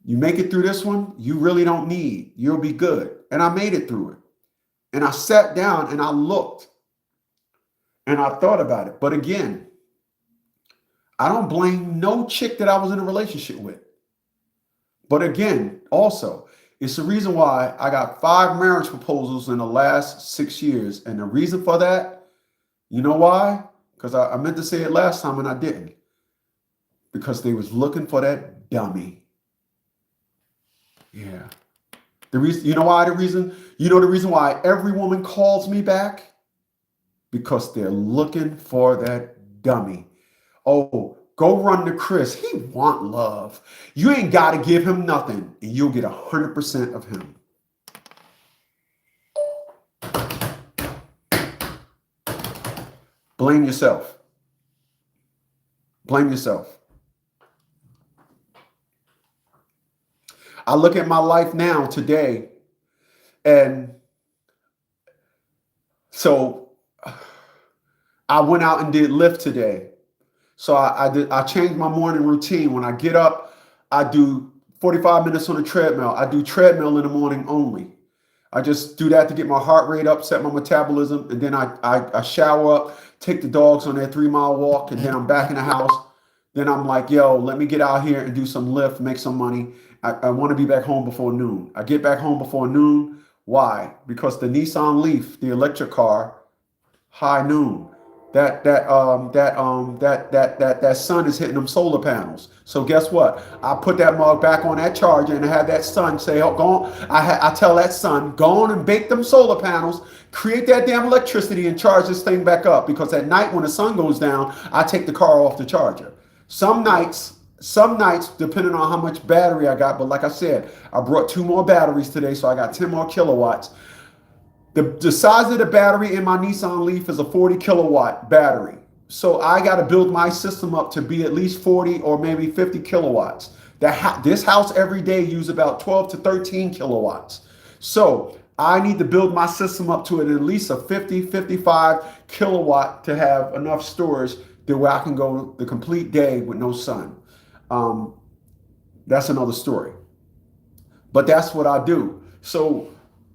You make it through this one, you really don't need. You'll be good. And I made it through it. And I sat down and I looked and I thought about it. But again, I don't blame no chick that I was in a relationship with. But again, also, it's the reason why I got 5 marriage proposals in the last 6 years. And the reason for that, you know why? Because I meant to say it last time and I didn't. Because they was looking for that dummy. Yeah. The reason, you know why the reason why every woman calls me back? Because they're looking for that dummy. Oh, go run to Chris. He want love. You ain't got to give him nothing and you'll get 100% of him. Blame yourself. Blame yourself. I look at my life now today, and so I went out and did Lyft today. So I changed my morning routine. When I get up, I do 45 minutes on the treadmill. I do treadmill in the morning only. I just do that to get my heart rate up, set my metabolism, and then I shower up, take the dogs on their 3-mile walk, and then I'm back in the house. Then I'm like, yo, let me get out here and do some lift, make some money. I want to be back home before noon. I get back home before noon. Why? Because the Nissan Leaf, the electric car, high noon. That sun is hitting them solar panels. So guess what? I put that mug back on that charger and I have that sun say, oh, go on. I tell that sun, go on and bake them solar panels, create that damn electricity and charge this thing back up. Because at night when the sun goes down, I take the car off the charger. Some nights, depending on how much battery I got, but like I said, I brought 2 more batteries today, so I got 10 more kilowatts. The size of the battery in my Nissan Leaf is a 40 kilowatt battery. So I got to build my system up to be at least 40 or maybe 50 kilowatts. This house every day uses about 12 to 13 kilowatts. So I need to build my system up to at least a 50, 55 kilowatt to have enough storage that way I can go the complete day with no sun. That's another story. But that's what I do. So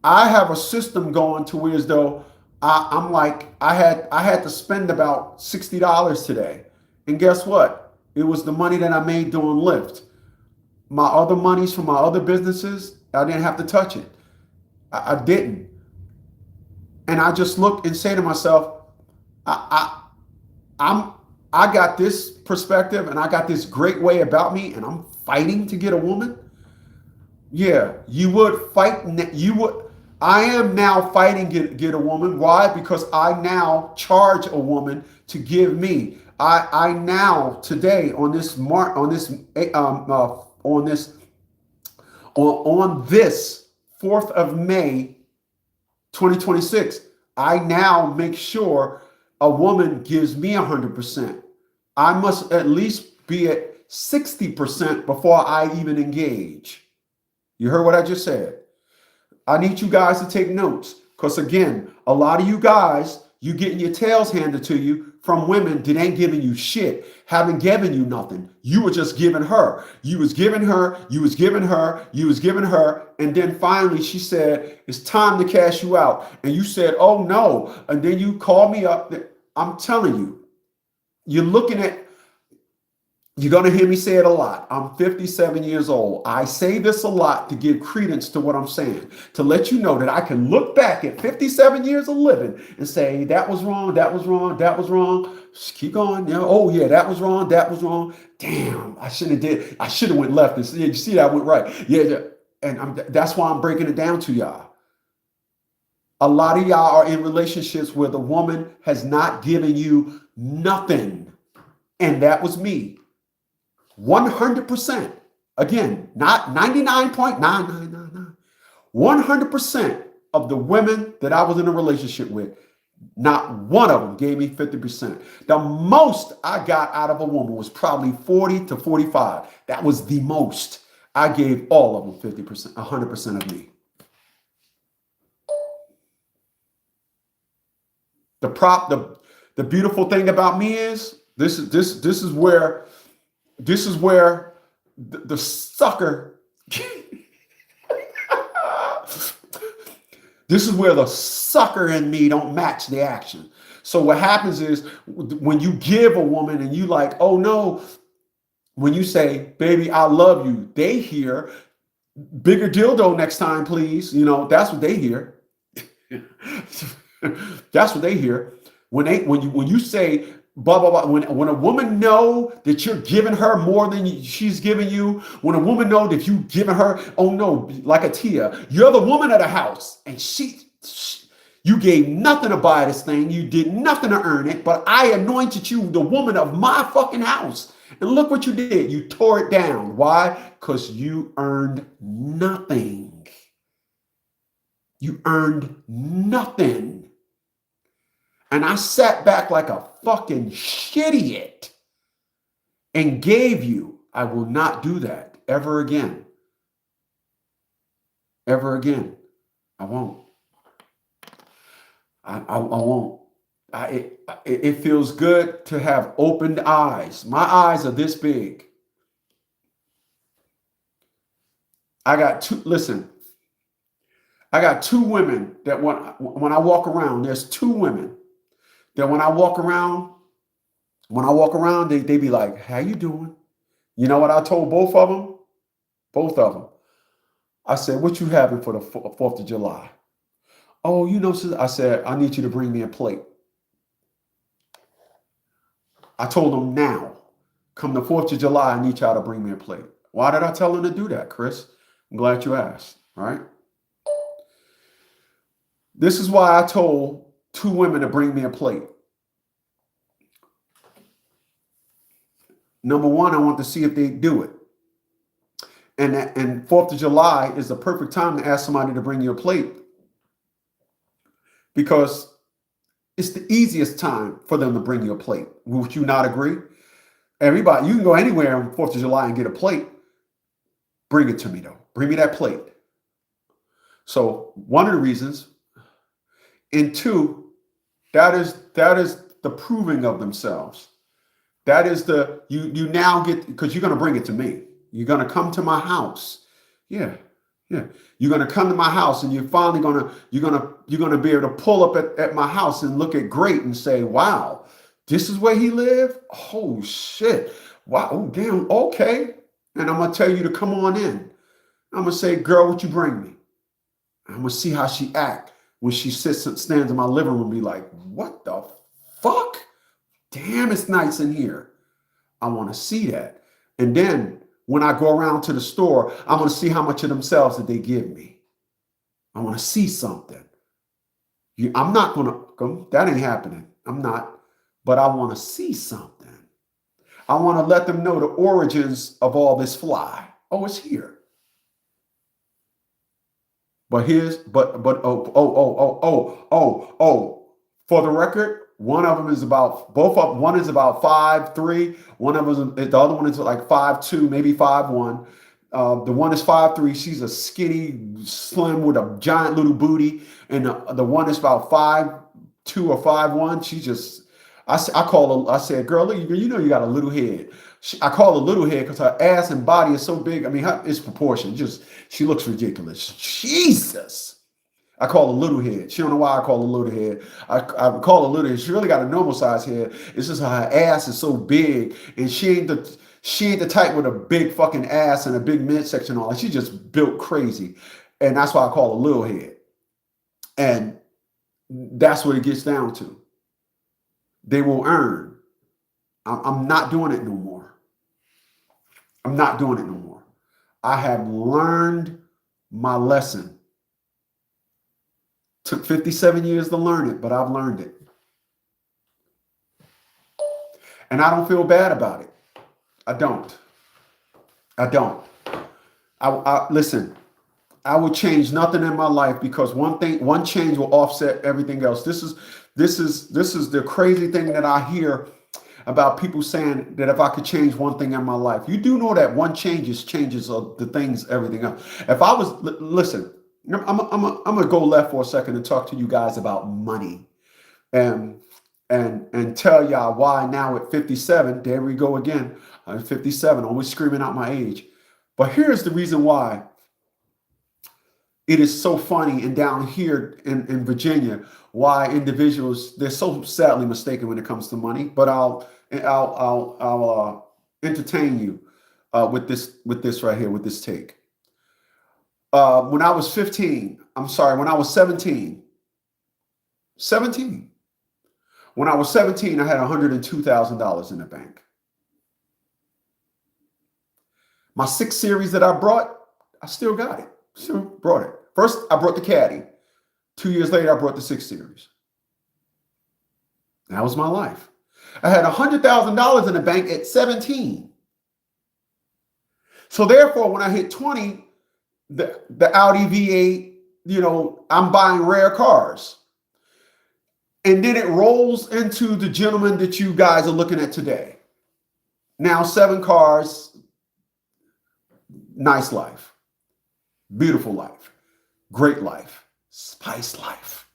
I have a system going to where as though I'm like, I had to spend about $60 today. And guess what? It was the money that I made doing Lyft. My other monies from my other businesses, I didn't have to touch it. I didn't. And I just look and say to myself, I got this perspective and I got this great way about me and I'm fighting to get a woman. Yeah, you would fight. I am now fighting get a woman. Why? Because I now charge a woman to give me. I now today on this 4th of May, 2026, I now make sure a woman gives me 100%. I must at least be at 60% before I even engage. You heard what I just said? I need you guys to take notes because, again, a lot of you guys, you getting your tails handed to you from women that ain't giving you shit, haven't given you nothing. You were just giving her. You was giving her, you was giving her, you was giving her. And then finally she said, it's time to cash you out. And you said, oh no. And then you called me up. I'm telling you, you're going to hear me say it a lot. I'm 57 years old. I say this a lot to give credence to what I'm saying, to let you know that I can look back at 57 years of living and say, that was wrong, that was wrong, that was wrong. Just keep going. You know, oh yeah, that was wrong, that was wrong. Damn, I shouldn't have did. I should have went left. And you see that I went right. Yeah. And that's why I'm breaking it down to y'all. A lot of y'all are in relationships where the woman has not given you nothing. And that was me. 100%. Again, not 99.9999. 100% of the women that I was in a relationship with, not one of them gave me 50%. The most I got out of a woman was probably 40 to 45. That was the most. I gave all of them 50%, 100% of me. The beautiful thing about me is this is where the sucker, this is where the sucker in me don't match the action. So what happens is when you give a woman and you like, oh no, when you say, baby, I love you, they hear bigger dildo next time, please. You know, that's what they hear. That's what they hear. When you say, blah, blah, blah. When a woman know that you're giving her more than she's giving you, when a woman know that you giving her, oh no, like a Tia, you're the woman of the house and you gave nothing to buy this thing. You did nothing to earn it, but I anointed you the woman of my fucking house. And look what you did. You tore it down. Why? Because you earned nothing. You earned nothing. And I sat back like a fucking shit and gave you. I will not do that ever again. Ever again. I won't. I won't. It feels good to have opened eyes. My eyes are this big. I got two. Listen, I got two women that when I walk around, there's two women that when I walk around, they be like, how you doing? You know what I told both of them? Both of them. I said, what you having for the 4th of July? Oh, you know, I said, I need you to bring me a plate. I told them now, come the 4th of July, I need y'all to bring me a plate. Why did I tell them to do that, Chris? I'm glad you asked, all right? This is why I told two women to bring me a plate. Number one, I want to see if they do it. And 4th of July is the perfect time to ask somebody to bring you a plate because it's the easiest time for them to bring you a plate. Would you not agree? Everybody, you can go anywhere on 4th of July and get a plate. Bring it to me, though. Bring me that plate. So one of the reasons. And two, that is the proving of themselves. That is you now get, because you're going to bring it to me. You're going to come to my house. Yeah. You're going to come to my house and you're finally you're going to be able to pull up at my house and look at Great and say, wow, this is where he lived? Oh, shit. Wow. Oh, damn. Okay. And I'm going to tell you to come on in. I'm going to say, girl, what you bring me? I'm going to see how she act when she stands in my living room and be like, what the fuck? Damn, it's nice in here. I want to see that. And then when I go around to the store, I want to see how much of themselves that they give me. I want to see something. I'm not going to, that ain't happening. I'm not, but I want to see something. I want to let them know the origins of all this fly. Oh, it's here. But for the record, one of them is about, one is about 5'3", one of them, the other one is like 5'2", maybe 5'1". The one is 5'3", she's a skinny, slim with a giant little booty, and the one is about 5'2" or 5'1". She just, I said, girl, you know you got a little head. I call her little head because her ass and body is so big. I mean, it's proportioned. She looks ridiculous. Jesus. I call her little head. She don't know why I call her little head. I call her little head. She really got a normal size head. It's just her ass is so big, and she ain't the type with a big fucking ass and a big midsection on. She just built crazy, and that's why I call her little head. And that's what it gets down to. They will earn. I'm not doing it no more. I'm not doing it no more. I have learned my lesson. Took 57 years to learn it, but I've learned it. And I don't feel bad about it. I don't. Listen, I would change nothing in my life because one change will offset everything else. This is the crazy thing that I hear about people saying that if I could change one thing in my life. You do know that one changes the things, everything else. If I was, listen, I'm gonna go left for a second and talk to you guys about money, and tell y'all why now at 57. There we go again. I'm 57, always screaming out my age. But here's the reason why it is so funny, and down here in Virginia, why individuals, they're so sadly mistaken when it comes to money. But I'll entertain you with this right here, with this take. When I was 17, when I was 17, I had $102,000 in the bank. My 6 Series that I brought, I still got it. Still brought it. First, I brought the Caddy. 2 years later, I brought the 6 Series. That was my life. I had $100,000 in the bank at 17. So therefore, when I hit 20, the Audi V8, I'm buying rare cars. And then it rolls into the gentleman that you guys are looking at today. Now 7 cars, nice life, beautiful life, great life, spice life.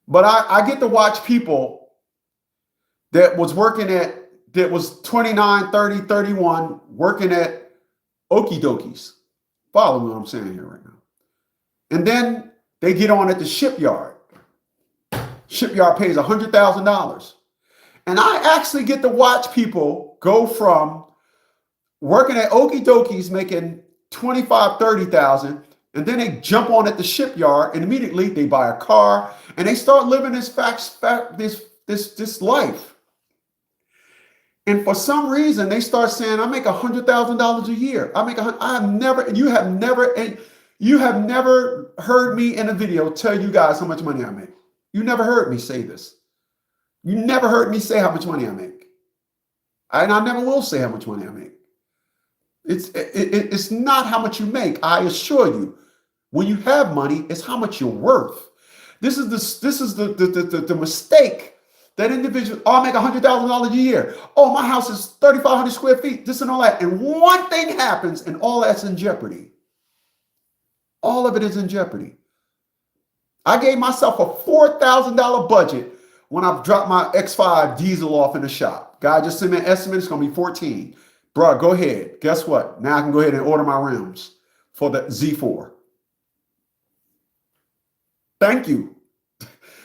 But I get to watch people that was 29, 30, 31, working at okie dokies. Follow me what I'm saying here right now. And then they get on at the shipyard. Shipyard pays $100,000. And I actually get to watch people go from working at Okie Dokies making 25, 30,000, and then they jump on at the shipyard and immediately they buy a car and they start living this life. And for some reason they start saying, I make $100,000 a year. You have never heard me in a video tell you guys how much money I make. You never heard me say this. You never heard me say how much money I make. And I never will say how much money I make. It's not how much you make. I assure you, when you have money, it's how much you're worth. This is the mistake that individual. Oh, I make $100,000 a year. Oh, my house is 3,500 square feet. This and all that. And one thing happens, and all that's in jeopardy. All of it is in jeopardy. I gave myself a $4,000 budget when I dropped my X5 diesel off in the shop. Guy just sent me an estimate. It's going to be 14. Bro, go ahead. Guess what? Now I can go ahead and order my rims for the Z4. Thank you.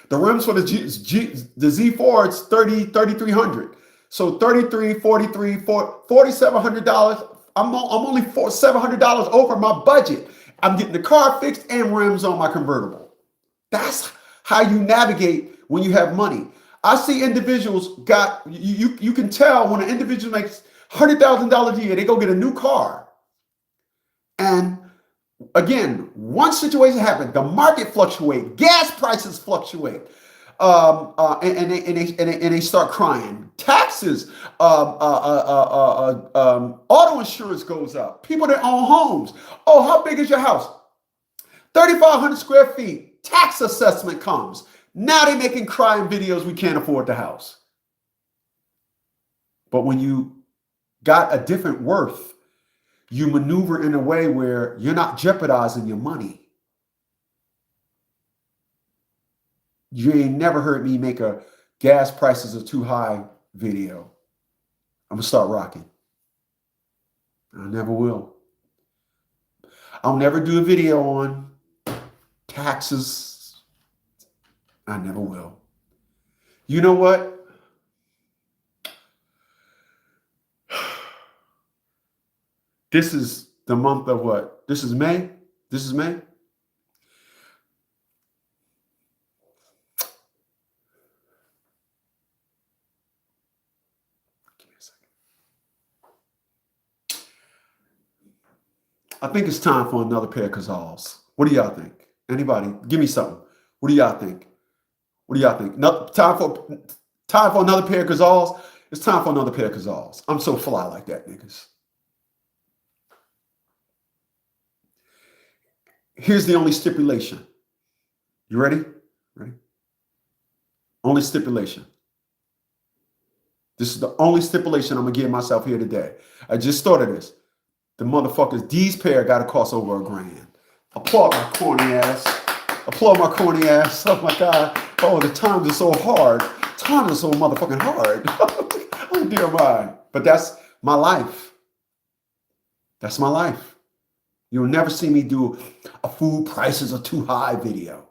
The rims for the Z4, it's $3,300. So $3,300, $4,300, $4,700. I'm only $700 over my budget. I'm getting the car fixed and rims on my convertible. That's how you navigate when you have money. I see individuals you can tell when an individual makes $100,000 a year, they go get a new car. And again, one situation happened, the market fluctuates, gas prices fluctuate, and they start crying. Taxes, auto insurance goes up. People that own homes. Oh, how big is your house? 3,500 square feet. Tax assessment comes. Now they're making crying videos. We can't afford the house. But when you got a different worth, you maneuver in a way where you're not jeopardizing your money. You ain't never heard me make a gas prices are too high video. I'm going to start rocking. I never will. I'll never do a video on taxes. I never will. You know what? This is the month of what? This is May? This is May? Give me a second. I think it's time for another pair of Cazals. What do y'all think? Anybody? Give me something. What do y'all think? What do y'all think? No, time for another pair of Cazals? It's time for another pair of Cazals. I'm so fly like that, niggas. Here's the only stipulation. You ready? Ready? Only stipulation. This is the only stipulation I'm going to give myself here today. I just started this. The motherfuckers, these pair got to cost over $1,000. Applaud my corny ass. Applaud my corny ass. Oh my God. Oh, the times are so hard. Times are so motherfucking hard. Oh dear my. But that's my life. That's my life. You'll never see me do a food prices are too high video.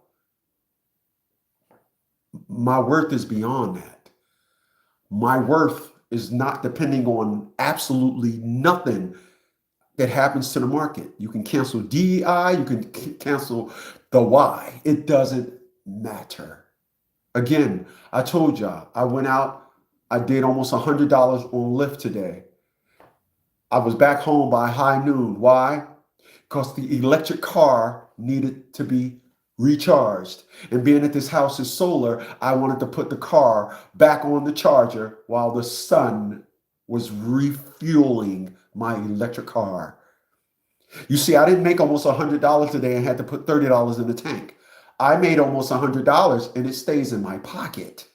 My worth is beyond that. My worth is not depending on absolutely nothing that happens to the market. You can cancel DEI, you can cancel the Y. It doesn't matter. Again, I told y'all, I went out, I did almost $100 on Lyft today. I was back home by high noon. Why? Because the electric car needed to be recharged. And being that this house is solar, I wanted to put the car back on the charger while the sun was refueling my electric car. You see, I didn't make almost $100 today and had to put $30 in the tank. I made almost $100 and it stays in my pocket.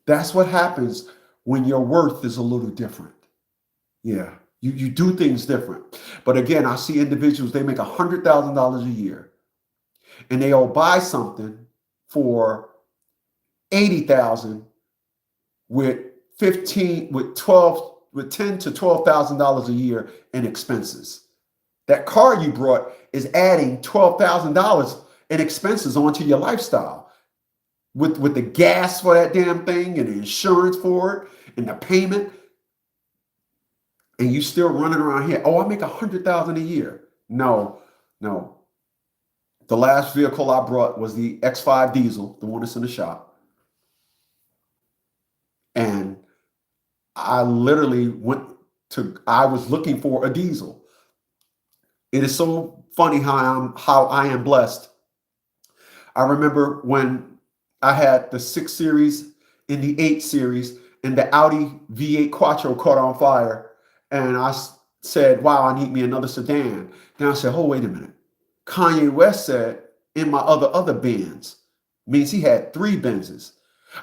That's what happens when your worth is a little different. Yeah. You do things different. But again, I see individuals, they make $100,000 a year and they all buy something for $80,000 with $10,000 to $12,000 a year in expenses. That car you brought is adding $12,000 in expenses onto your lifestyle with the gas for that damn thing and the insurance for it and the payment. And you still running around here. Oh, I make $100,000 a year. No, no. The last vehicle I brought was the X5 diesel, the one that's in the shop. And I literally I was looking for a diesel. It is so funny how I am blessed. I remember when I had the 6 Series and the 8 Series and the Audi V8 Quattro caught on fire. And I said, wow, I need me another sedan. Then I said, oh, wait a minute. Kanye West said in my other Benz, means he had 3 Benzes.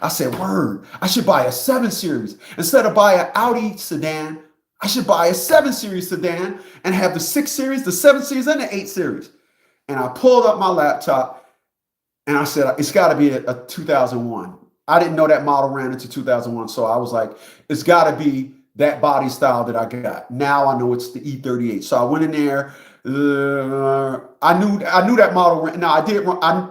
I said, word, I should buy a 7 Series. Instead of buy an Audi sedan, I should buy a 7 Series sedan and have the 6 Series, the 7 Series, and the 8 Series. And I pulled up my laptop and I said, it's got to be a 2001. I didn't know that model ran into 2001. So I was like, it's got to be that body style that I got. Now I know it's the E38. So I went in there. I knew that model ran. Now I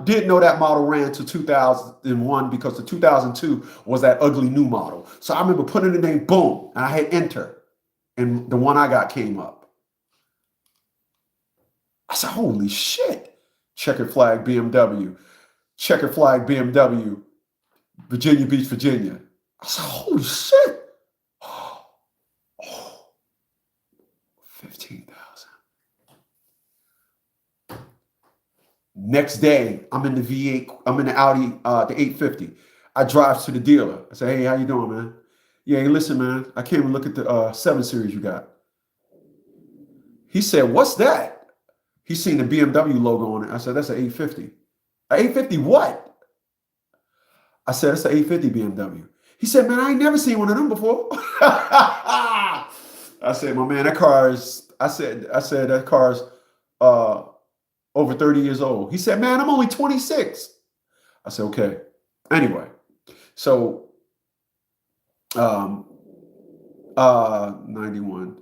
did know that model ran to 2001 because the 2002 was that ugly new model. So I remember putting the name, boom, and I hit enter, and the one I got came up. I said, holy shit. Checkered flag BMW. Checkered flag BMW. Virginia Beach, Virginia. I said, holy shit. Oh, 15,000. Next day, I'm in the V8, I'm in the Audi, the 850. I drive to the dealer. I say, hey, how you doing, man? Yeah, hey, listen, man, I came and look at the 7 Series you got. He said, what's that? He seen the BMW logo on it. I said, that's an 850. An 850 what? I said, it's an 850 BMW. He said, man, I ain't never seen one of them before. I said, my man, that car is, I said that car's over 30 years old. He said, man, I'm only 26. I said, okay. Anyway, so 91,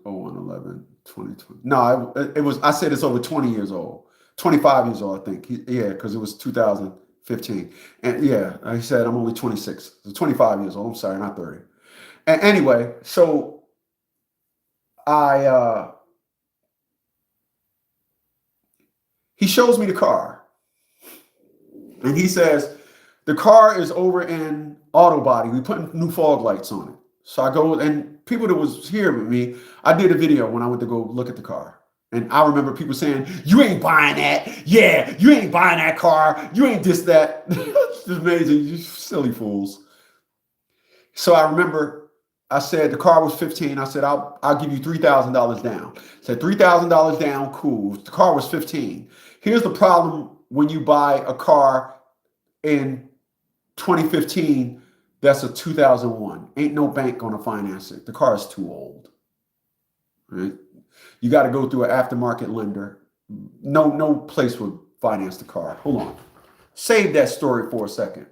01, 11, 2020. No, it was, I said it's over 20 years old. 25 years old, I think. Yeah, because it was 2015. And yeah, he said I'm only 26. So 25 years old. I'm sorry, not 30. And anyway, so he shows me the car. And he says, the car is over in auto body. We put new fog lights on it. So I go, and people that was here with me, I did a video when I went to go look at the car. And I remember people saying, you ain't buying that. Yeah, you ain't buying that car. You ain't this, that. It's amazing. You silly fools. So I remember I said the car was 15. I said, I'll give you $3,000 down. I said $3,000 down, cool. The car was 15. Here's the problem when you buy a car in 2015 that's a 2001. Ain't no bank gonna finance it. The car is too old. Right? You got to go through an aftermarket lender. No place would finance the car. Hold on. Save that story for a second.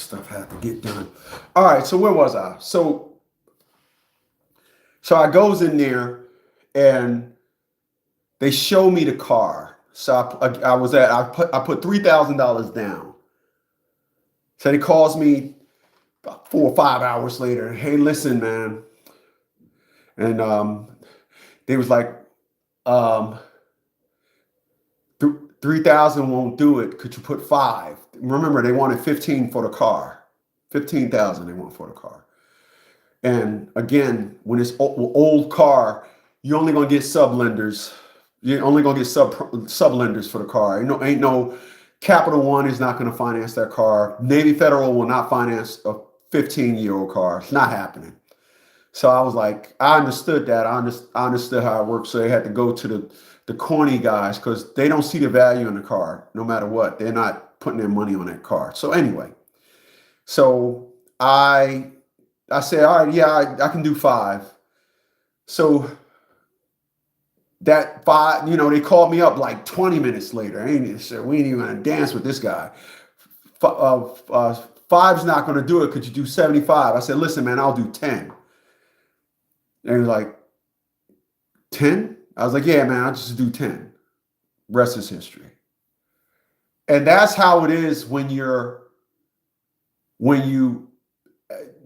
stuff had to get done. All right, so where was I? So I goes in there and they show me the car. So I put $3,000 down. So he calls me about 4 or 5 hours later. Hey, listen, man. And they was like, 3,000 won't do it. Could you put 5? Remember, they wanted 15 for the car. 15,000 they want for the car. And again, when it's old car, you're only gonna get sub-lenders. You're only gonna get sub-lenders for the car. Ain't no Capital One is not gonna finance that car. Navy Federal will not finance a 15-year-old car. It's not happening. So I was like, I understood that. I understood how it works. So they had to go to the corny guys because they don't see the value in the car, no matter what. They're not putting their money on that car. So anyway, so I said, all right, yeah, I can do 5. So that 5, they called me up like 20 minutes later. We ain't even gonna dance with this guy. 5's not gonna do it. Could you do 75? I said, listen, man, I'll do 10. And he was like, 10? I was like, yeah, man, I'll just do 10. Rest is history. And that's how it is when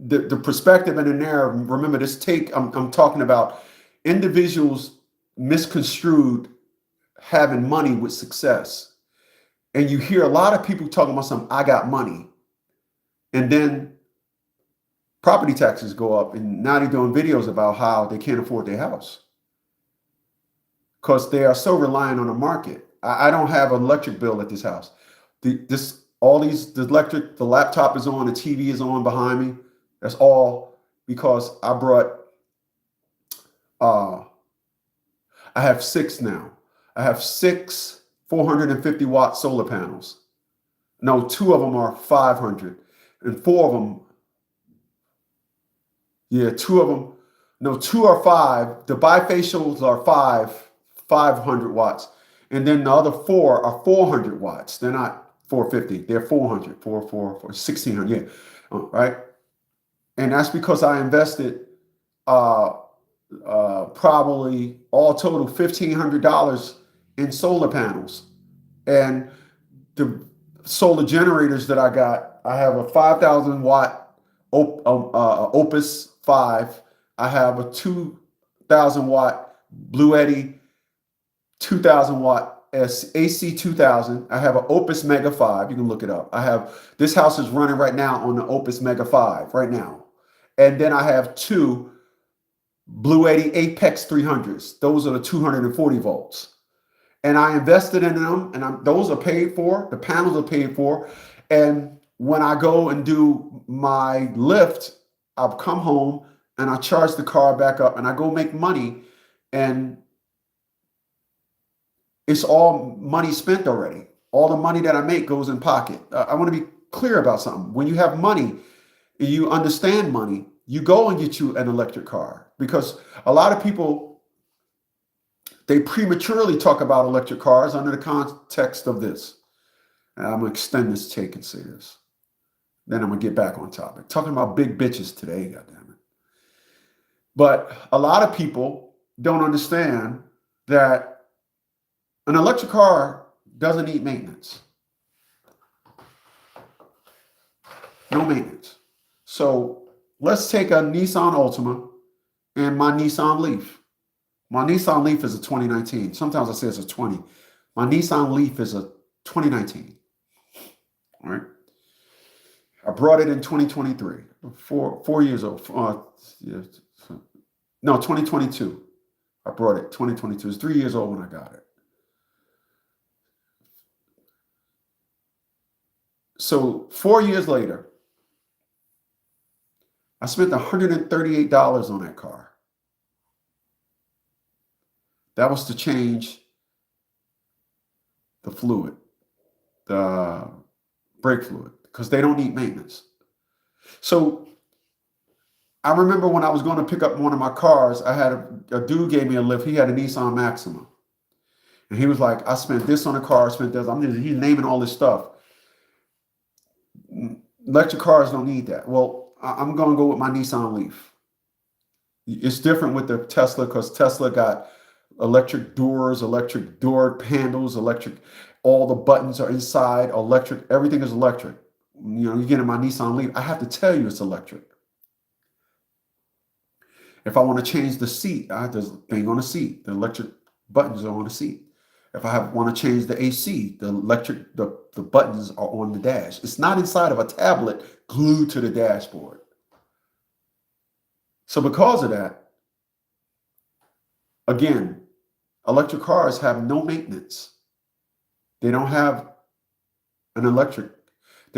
the perspective and the narrative. Remember, I'm talking about individuals misconstrued having money with success. And you hear a lot of people talking about something, I got money. And then property taxes go up, and now they're doing videos about how they can't afford their house because they are so reliant on the market. I don't have an electric bill at this house. The laptop is on, the TV is on behind me. That's all because I have 6 now. I have 6 450 watt solar panels. No, 2 of them are 500 and 4 of them. Yeah, 2 of them. No, 2 are 5. The bifacials are 500 watts. And then the other 4 are 400 watts. They're not 450. They're 400, 1600. Yeah, right. And that's because I invested probably all total $1,500 in solar panels. And the solar generators that I got, I have a 5,000 watt Opus 5. I have a 2,000 watt Blue Eddy 2,000 watt AC 2000. I have an Opus Mega 5. You can look it up. This house is running right now on the Opus Mega 5 right now. And then I have 2 Blue Eddy Apex 300s. Those are the 240 volts. And I invested in them, and those are paid for. The panels are paid for. And when I go and do my lift, I'll come home and I charge the car back up and I go make money, and it's all money spent already. All the money that I make goes in pocket. I want to be clear about something. When you have money and you understand money, you go and get you an electric car, because a lot of people, they prematurely talk about electric cars under the context of this. And I'm going to extend this take and say this. Then I'm going to get back on topic. Talking about big bitches today, goddammit. But a lot of people don't understand that an electric car doesn't need maintenance. No maintenance. So let's take a Nissan Altima and my Nissan Leaf. My Nissan Leaf is a 2019. Sometimes I say it's a 20. My Nissan Leaf is a 2019. All right. I brought it in 2023. 4 years old. No, 2022. I brought it 2022. It's 3 years old when I got it. So 4 years later, I spent $138 on that car. That was to change the fluid, the brake fluid, because they don't need maintenance. So I remember when I was going to pick up one of my cars, I had a dude gave me a lift. He had a Nissan Maxima. And he was like, I spent this on the car, I spent this. He's naming all this stuff. Electric cars don't need that. Well, I'm going to go with my Nissan Leaf. It's different with the Tesla because Tesla got electric doors, electric door handles, electric, all the buttons are inside, electric, everything is electric. You know, you get in my Nissan Leaf, I have to tell you it's electric. If I want to change the seat, there's a thing on the seat. The electric buttons are on the seat. If I want to change the AC, the buttons are on the dash. It's not inside of a tablet glued to the dashboard. So because of that, again, electric cars have no maintenance. They don't have they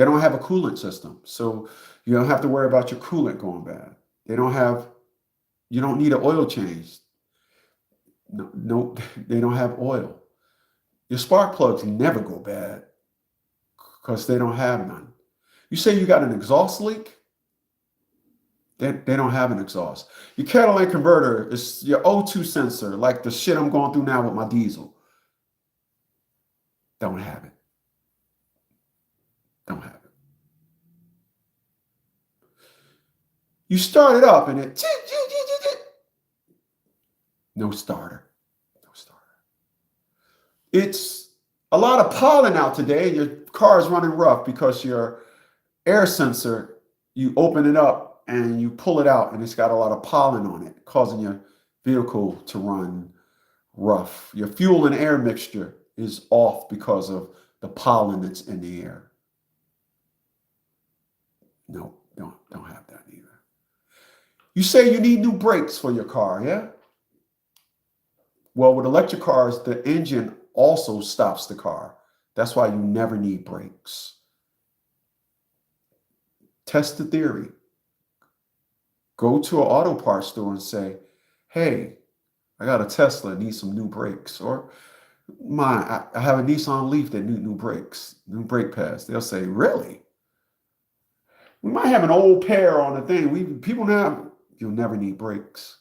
don't have a coolant system. So you don't have to worry about your coolant going bad. You don't need an oil change. No, they don't have oil. Your spark plugs never go bad because they don't have none. You say you got an exhaust leak? They don't have an exhaust. Your catalytic converter is your O2 sensor, like the shit I'm going through now with my diesel. Don't have it. Don't have it. You start it up and it no starter. No starter. It's a lot of pollen out today and your car is running rough because your air sensor, you open it up and you pull it out and it's got a lot of pollen on it, causing your vehicle to run rough. Your fuel and air mixture is off because of the pollen that's in the air. No, don't have that either. You say you need new brakes for your car, yeah? Well, with electric cars, the engine also stops the car. That's why you never need brakes. Test the theory. Go to an auto parts store and say, hey, I got a Tesla, need some new brakes. Or I have a Nissan Leaf that need new brakes, new brake pads. They'll say, really? We might have an old pair on the thing. People now, you'll never need brakes.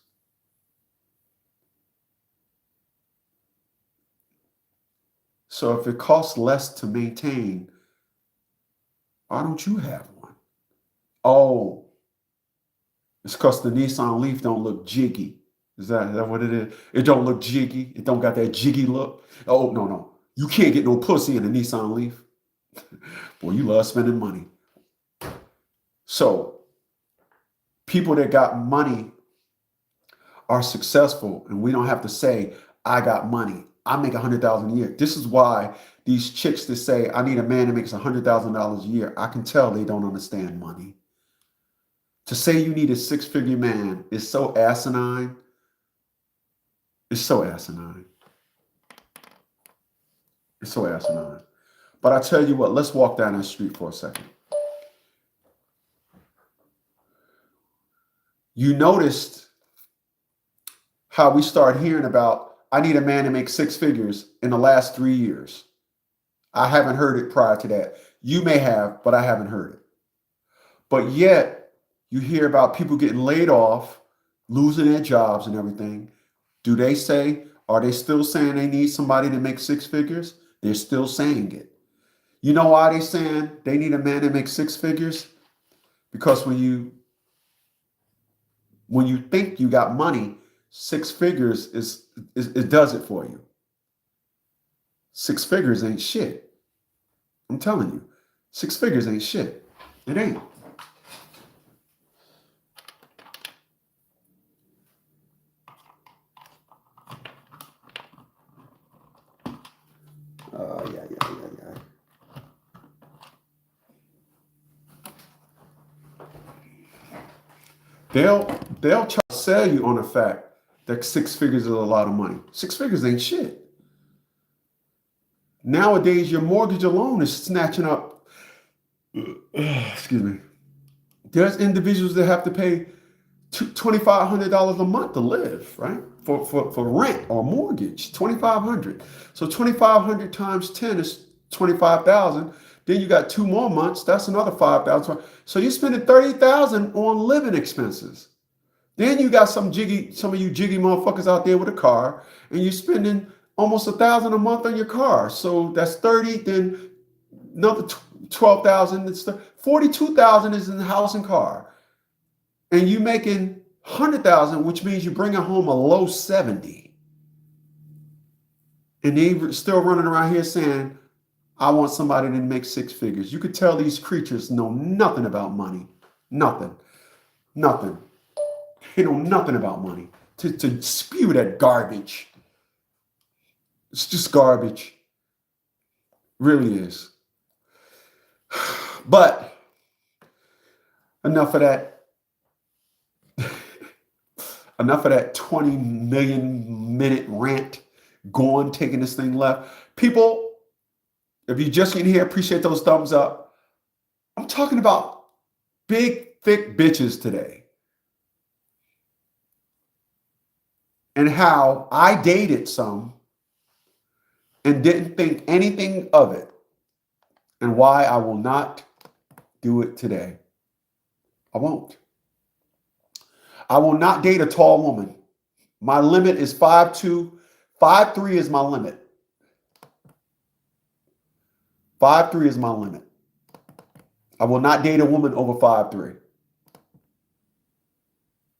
So if it costs less to maintain, why don't you have one? Oh, it's because the Nissan Leaf don't look jiggy. Is that what it is? It don't look jiggy. It don't got that jiggy look. Oh, no. You can't get no pussy in a Nissan Leaf. Boy, you love spending money. So people that got money are successful, and we don't have to say, I got money. I make $100,000 a year. This is why these chicks that say, I need a man that makes $100,000 a year, I can tell they don't understand money. To say you need a six-figure man is so asinine. It's so asinine. It's so asinine. But I tell you what, let's walk down that street for a second. You noticed how we start hearing about, I need a man to make six figures in the last 3 years. I haven't heard it prior to that. You may have, but I haven't heard it. But yet, you hear about people getting laid off, losing their jobs and everything. Are they still saying they need somebody to make six figures? They're still saying it. You know why they're saying they need a man to make six figures? Because when you think you got money, six figures it does it for you. Six figures ain't shit. I'm telling you, six figures ain't shit. It ain't. Yeah. They'll try to sell you on the fact that six figures is a lot of money. Six figures ain't shit. Nowadays, your mortgage alone is snatching up. Excuse me. There's individuals that have to pay $2,500 a month to live, right? For rent or mortgage, $2,500. So 2,500 times 10 is 25,000. Then you got 2 more months. That's another 5,000. So you're spending 30,000 on living expenses. Then you got some of you jiggy motherfuckers out there with a car, and you're spending almost 1,000 a month on your car. So that's 30. Then another 12,000. It's $42,000 is in the house and car, and you making $100,000, which means you're bringing home a low 70, and they still running around here saying, I want somebody to make six figures. You could tell these creatures know nothing about money. Nothing. They know nothing about money. To spew that garbage. It's just garbage. Really is. But enough of that. Enough of that 20 million minute rant. Going, taking this thing left. People, if you just get here, appreciate those thumbs up. I'm talking about big, thick bitches today. And how I dated some and didn't think anything of it. And why I will not do it today. I won't. I will not date a tall woman. My limit is 5'2". 5'3" is my limit. 5'3" is my limit. I will not date a woman over 5'3".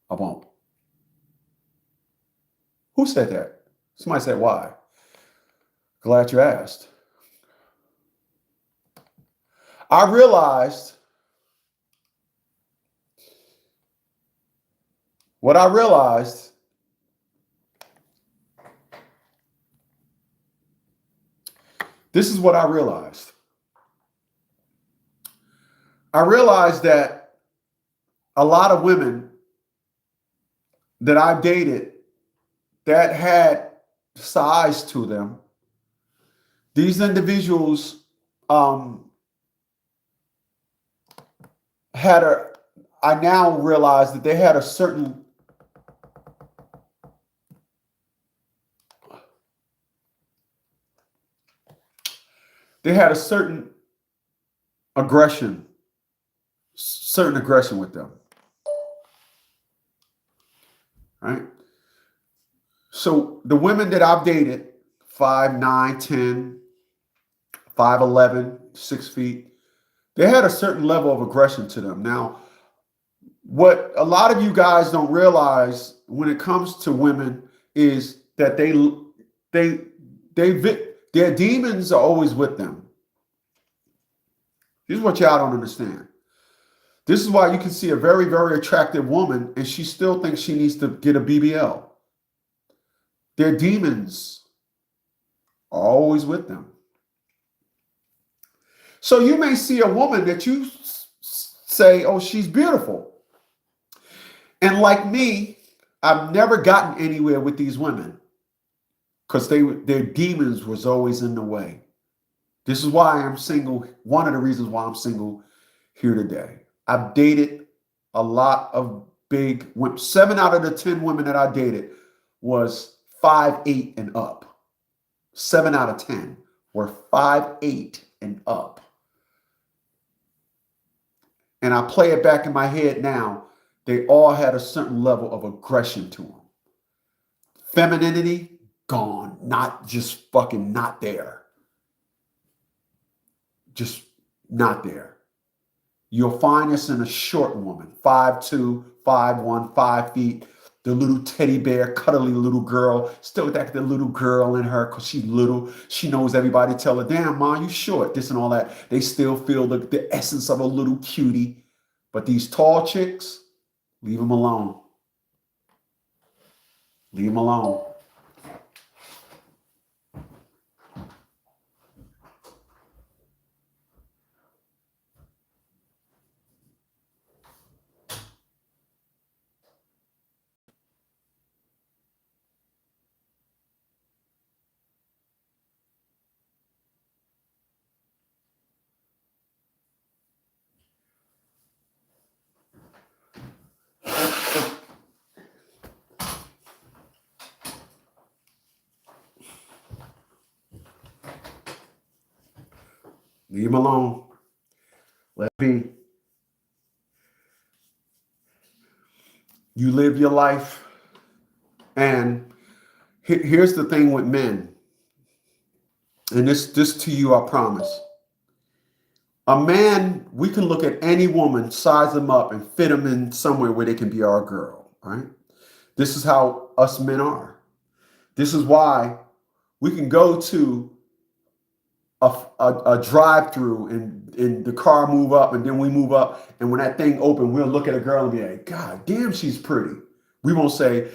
I won't. Who said that? Somebody said why. Glad you asked. I realized what I realized. This is what I realized. I realized that a lot of women that I dated that had size to them, these individuals I now realize that they had a certain aggression with them. Right? So the women that I've dated, 5'9", 10, 5'11", 6 feet, they had a certain level of aggression to them. Now, what a lot of you guys don't realize when it comes to women is that their demons are always with them. Here's what y'all don't understand. This is why you can see a very, very attractive woman and she still thinks she needs to get a BBL. Their demons are always with them. So you may see a woman that you say, oh, she's beautiful. And like me, I've never gotten anywhere with these women because their demons was always in the way. This is why I'm single. One of the reasons why I'm single here today. I've dated a lot of big women. 7 out of the 10 women that I dated was 5'8" and up. 7 out of 10 were 5'8" and up. And I play it back in my head now. They all had a certain level of aggression to them. Femininity, gone. Not just fucking not there. Just not there. You'll find this in a short woman. 5'2", 5'1", 5 feet. The little teddy bear, cuddly little girl. Still got the little girl in her because she's little. She knows everybody tell her, damn, Ma, you short, this and all that. They still feel the essence of a little cutie. But these tall chicks, leave them alone. Leave them alone. Leave him alone. Let be. You live your life. And here's the thing with men. And this to you, I promise. A man, we can look at any woman, size them up, and fit them in somewhere where they can be our girl, right? This is how us men are. This is why we can go to a drive-through and the car move up, and then we move up, and when that thing open, we'll look at a girl and be like, God damn, she's pretty. We won't say,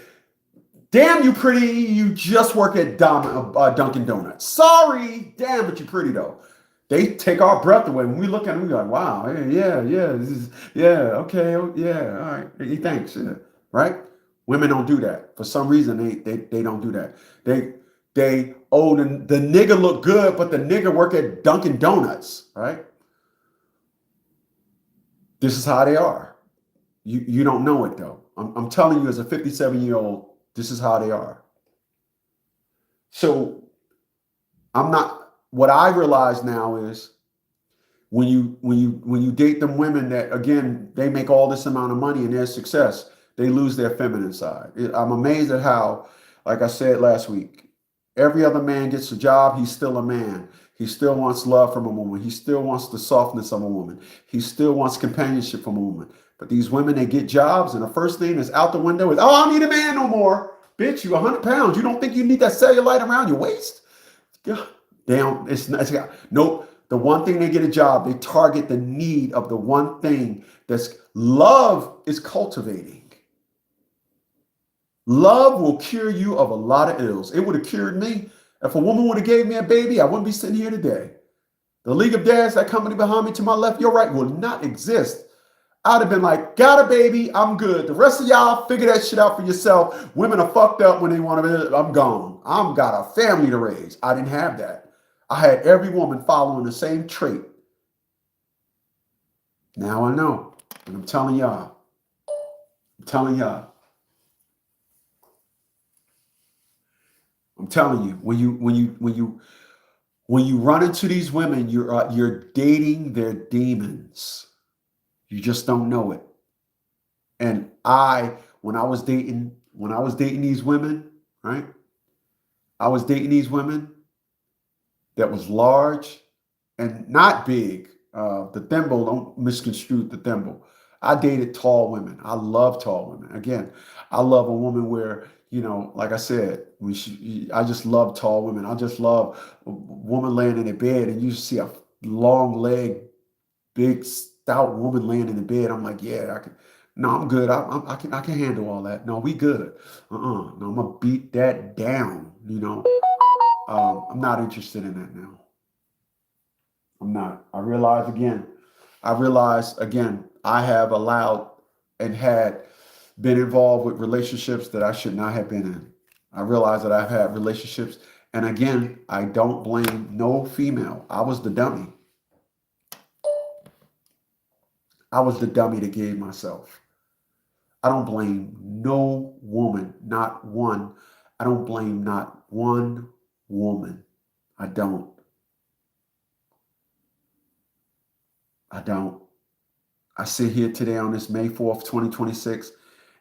damn, you pretty, you just work at Dunkin' Donuts. Sorry, damn, but you pretty though. They take our breath away. When we look at them, we go, wow, yeah, okay, yeah, all right, thanks, yeah, right? Women don't do that. For some reason, they don't do that. They the nigga look good, but the nigga work at Dunkin' Donuts, right? This is how they are. You don't know it though. I'm telling you, as a 57-year-old, this is how they are. So I'm not. What I realize now is when you date them women that, again, they make all this amount of money and their success, they lose their feminine side. I'm amazed at how, like I said last week, every other man gets a job, he's still a man. He still wants love from a woman. He still wants the softness of a woman. He still wants companionship from a woman. But these women, they get jobs, and the first thing that's out the window is, oh, I don't need a man no more. Bitch, you 100 pounds. You don't think you need that cellulite around your waist? They don't, nope. The one thing they get a job, they target the need of the one thing that's love is cultivating. Love will cure you of a lot of ills. It would have cured me. If a woman would have gave me a baby, I wouldn't be sitting here today. The League of Dads, that company behind me to my left, your right, will not exist. I'd have been like, got a baby, I'm good. The rest of y'all, figure that shit out for yourself. Women are fucked up when they want to, I'm gone. I'm got a family to raise. I didn't have that. I had every woman following the same trait. Now I know. And I'm telling y'all. I'm telling you, when you run into these women, you're dating their demons. You just don't know it. And when I was dating these women, right? I was dating these women that was large and not big. The thimble, don't misconstrue the thimble. I dated tall women. I love tall women. Again, I love a woman where, like I said, I just love tall women. I just love a woman laying in a bed and you see a long leg, big, stout woman laying in the bed. I'm like, yeah, I can. No, I'm good. I can handle all that. No, we good. No, I'm gonna beat that down. I'm not interested in that now. I'm not. I realize again, I have allowed and had been involved with relationships that I should not have been in. I realize that I've had relationships, and again, I don't blame no female. I was the dummy. I was the dummy that gave myself. I don't blame no woman, not one. I don't blame not one woman. I don't. I sit here today on this May 4th, 2026,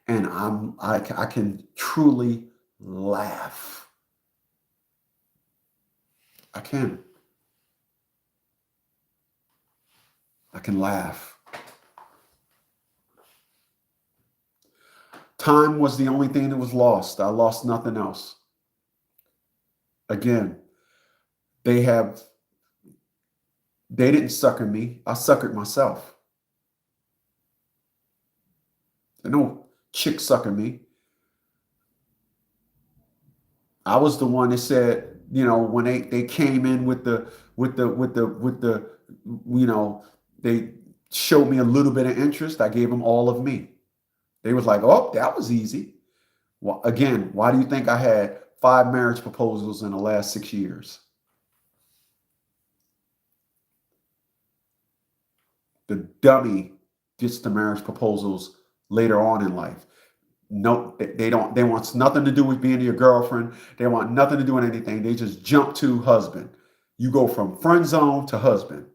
and I can truly laugh. I can laugh. Time was the only thing that was lost. I lost nothing else. Again, they didn't sucker me. I suckered myself. There's no chick sucking me. I was the one that said, when they came in with the, they showed me a little bit of interest. I gave them all of me. They was like, oh, that was easy. Well, again, why do you think I had 5 marriage proposals in the last 6 years? The dummy gets the marriage proposals later on in life. No, they don't. They want nothing to do with being your girlfriend. They want nothing to do with anything. They just jump to husband. You go from friend zone to husband.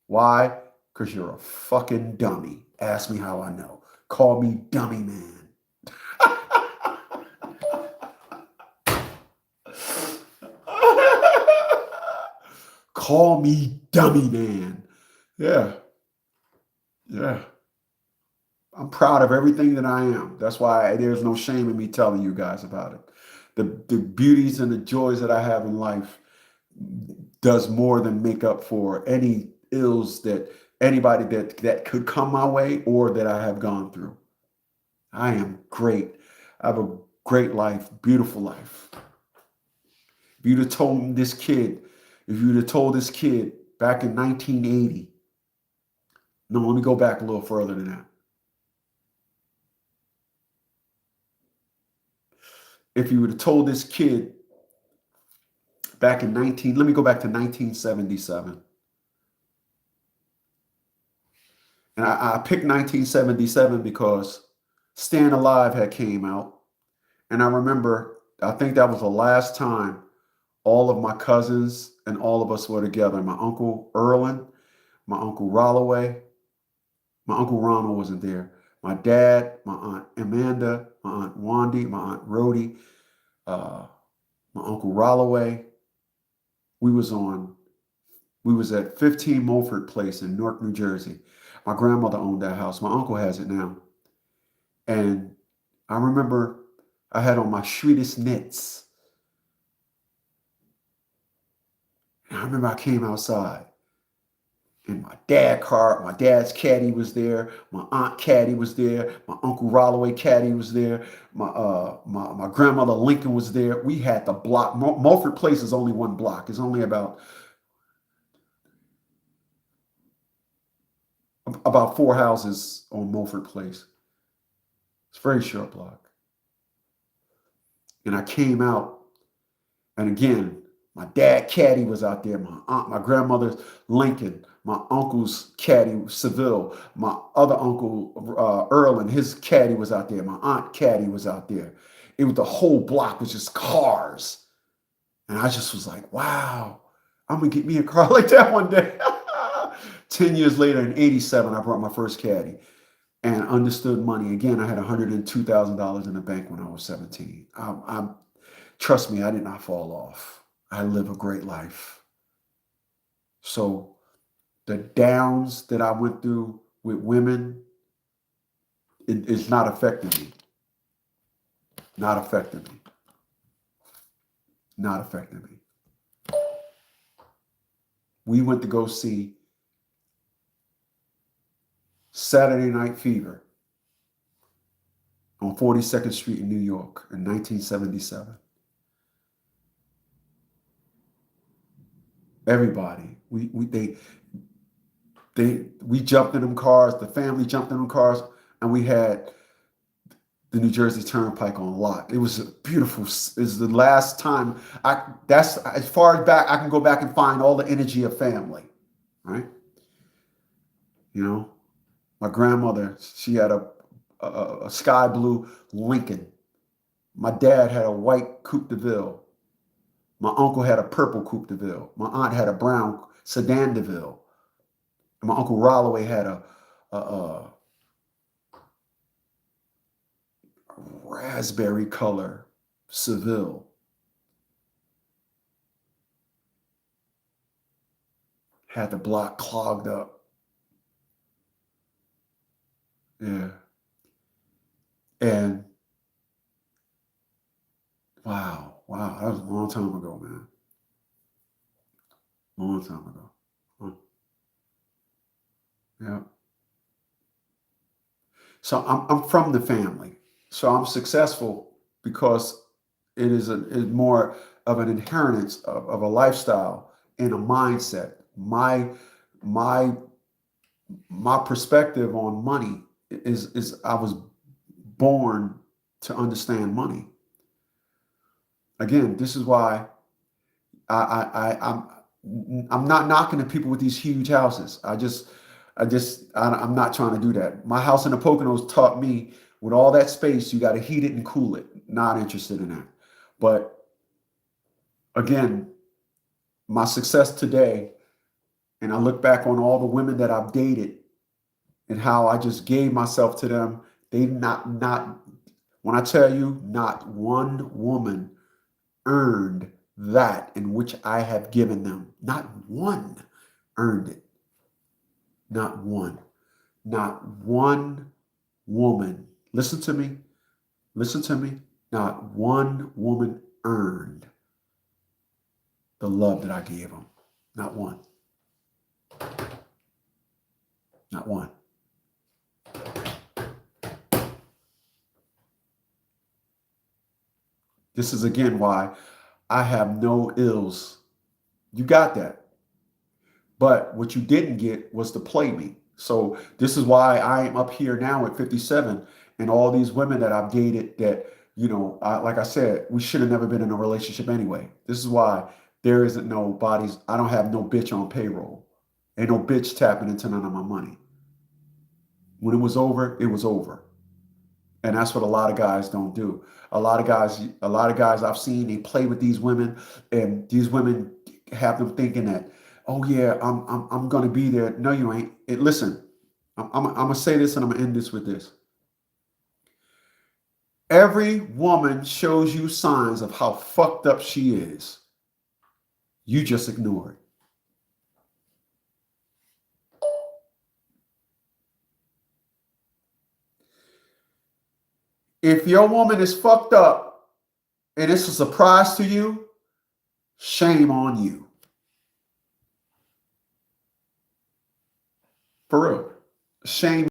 Why? Because you're a fucking dummy. Ask me how I know. Call me dummy man. Call me dummy man. Yeah. Yeah. I'm proud of everything that I am. That's why there's no shame in me telling you guys about it. The beauties and the joys that I have in life does more than make up for any ills that anybody that could come my way or that I have gone through. I am great. I have a great life, beautiful life. If you'd have told this kid, if you'd have told this kid back in 1980, no, let me go back a little further than that. If you would have told this kid back in let me go back to 1977. And I picked 1977 because Staying Alive had came out. And I remember, I think that was the last time all of my cousins and all of us were together. My Uncle Erlin, my Uncle Rolloway, my Uncle Ronald wasn't there. My dad, my Aunt Amanda, my Aunt Wandy, my Aunt Rhodey, my Uncle Rolloway. We was at 15 Mulford Place in Newark, New Jersey. My grandmother owned that house. My uncle has it now. And I remember I had on my sweetest knits. And I remember I came outside and my dad's caddy was there. My aunt caddy was there. My Uncle Rolloway caddy was there. My grandmother Lincoln was there. We had the block. Mulford Place is only one block. It's only about 4 houses on Mulford Place. It's a very short block. And I came out, and again, my dad caddy was out there, my grandmother's Lincoln, my uncle's caddy Seville, my other uncle Earl and his caddy was out there, my aunt caddy was out there. It was the whole block was just cars. And I just was like, wow, I'm gonna get me a car like that one day. 10 years later in 87, I brought my first caddy and understood money. Again, I had $102,000 in the bank when I was 17. Trust me, I did not fall off. I live a great life. So the downs that I went through with women, it's not affecting me. Not affecting me. Not affecting me. We went to go see Saturday Night Fever on 42nd Street in New York in 1977. Everybody, we jumped in them cars. The family jumped in them cars, and we had the New Jersey Turnpike on lock. It was a beautiful. It's the last time that's as far as back I can go back and find all the energy of family, right? You know, my grandmother, she had a sky blue Lincoln. My dad had a white Coupe de Ville. My uncle had a purple Coupe de Ville. My aunt had a brown Sedan de Ville. And my Uncle Rolloway had a raspberry color Seville. Had the block clogged up. Yeah. And wow, that was a long time ago, man. Long time ago. Huh. Yeah. So I'm from the family. So I'm successful because it is more of an inheritance of a lifestyle and a mindset. My perspective on money is I was born to understand money. Again, this is why I'm not knocking the people with these huge houses. I'm not trying to do that. My house in the Poconos taught me with all that space, you got to heat it and cool it. Not interested in that. But again, my success today, and I look back on all the women that I've dated and how I just gave myself to them. They not when I tell you, not one woman earned that in which I have given them. Not one earned it. Not one. Not one woman. Listen to me. Listen to me. Not one woman earned the love that I gave them. Not one. Not one. This is again why I have no ills. You got that. But what you didn't get was to play me. So this is why I am up here now at 57, and all these women that I've dated that, like I said, we should have never been in a relationship anyway. This is why there isn't no bodies. I don't have no bitch on payroll. Ain't no bitch tapping into none of my money. When it was over, it was over. And that's what a lot of guys don't do. A lot of guys I've seen, they play with these women, and these women have them thinking that, oh yeah, I'm gonna be there. No, you ain't. Listen, I'm gonna say this, and I'm gonna end this with this. Every woman shows you signs of how fucked up she is. You just ignore it. If your woman is fucked up and it's a surprise to you, shame on you. For real. Shame.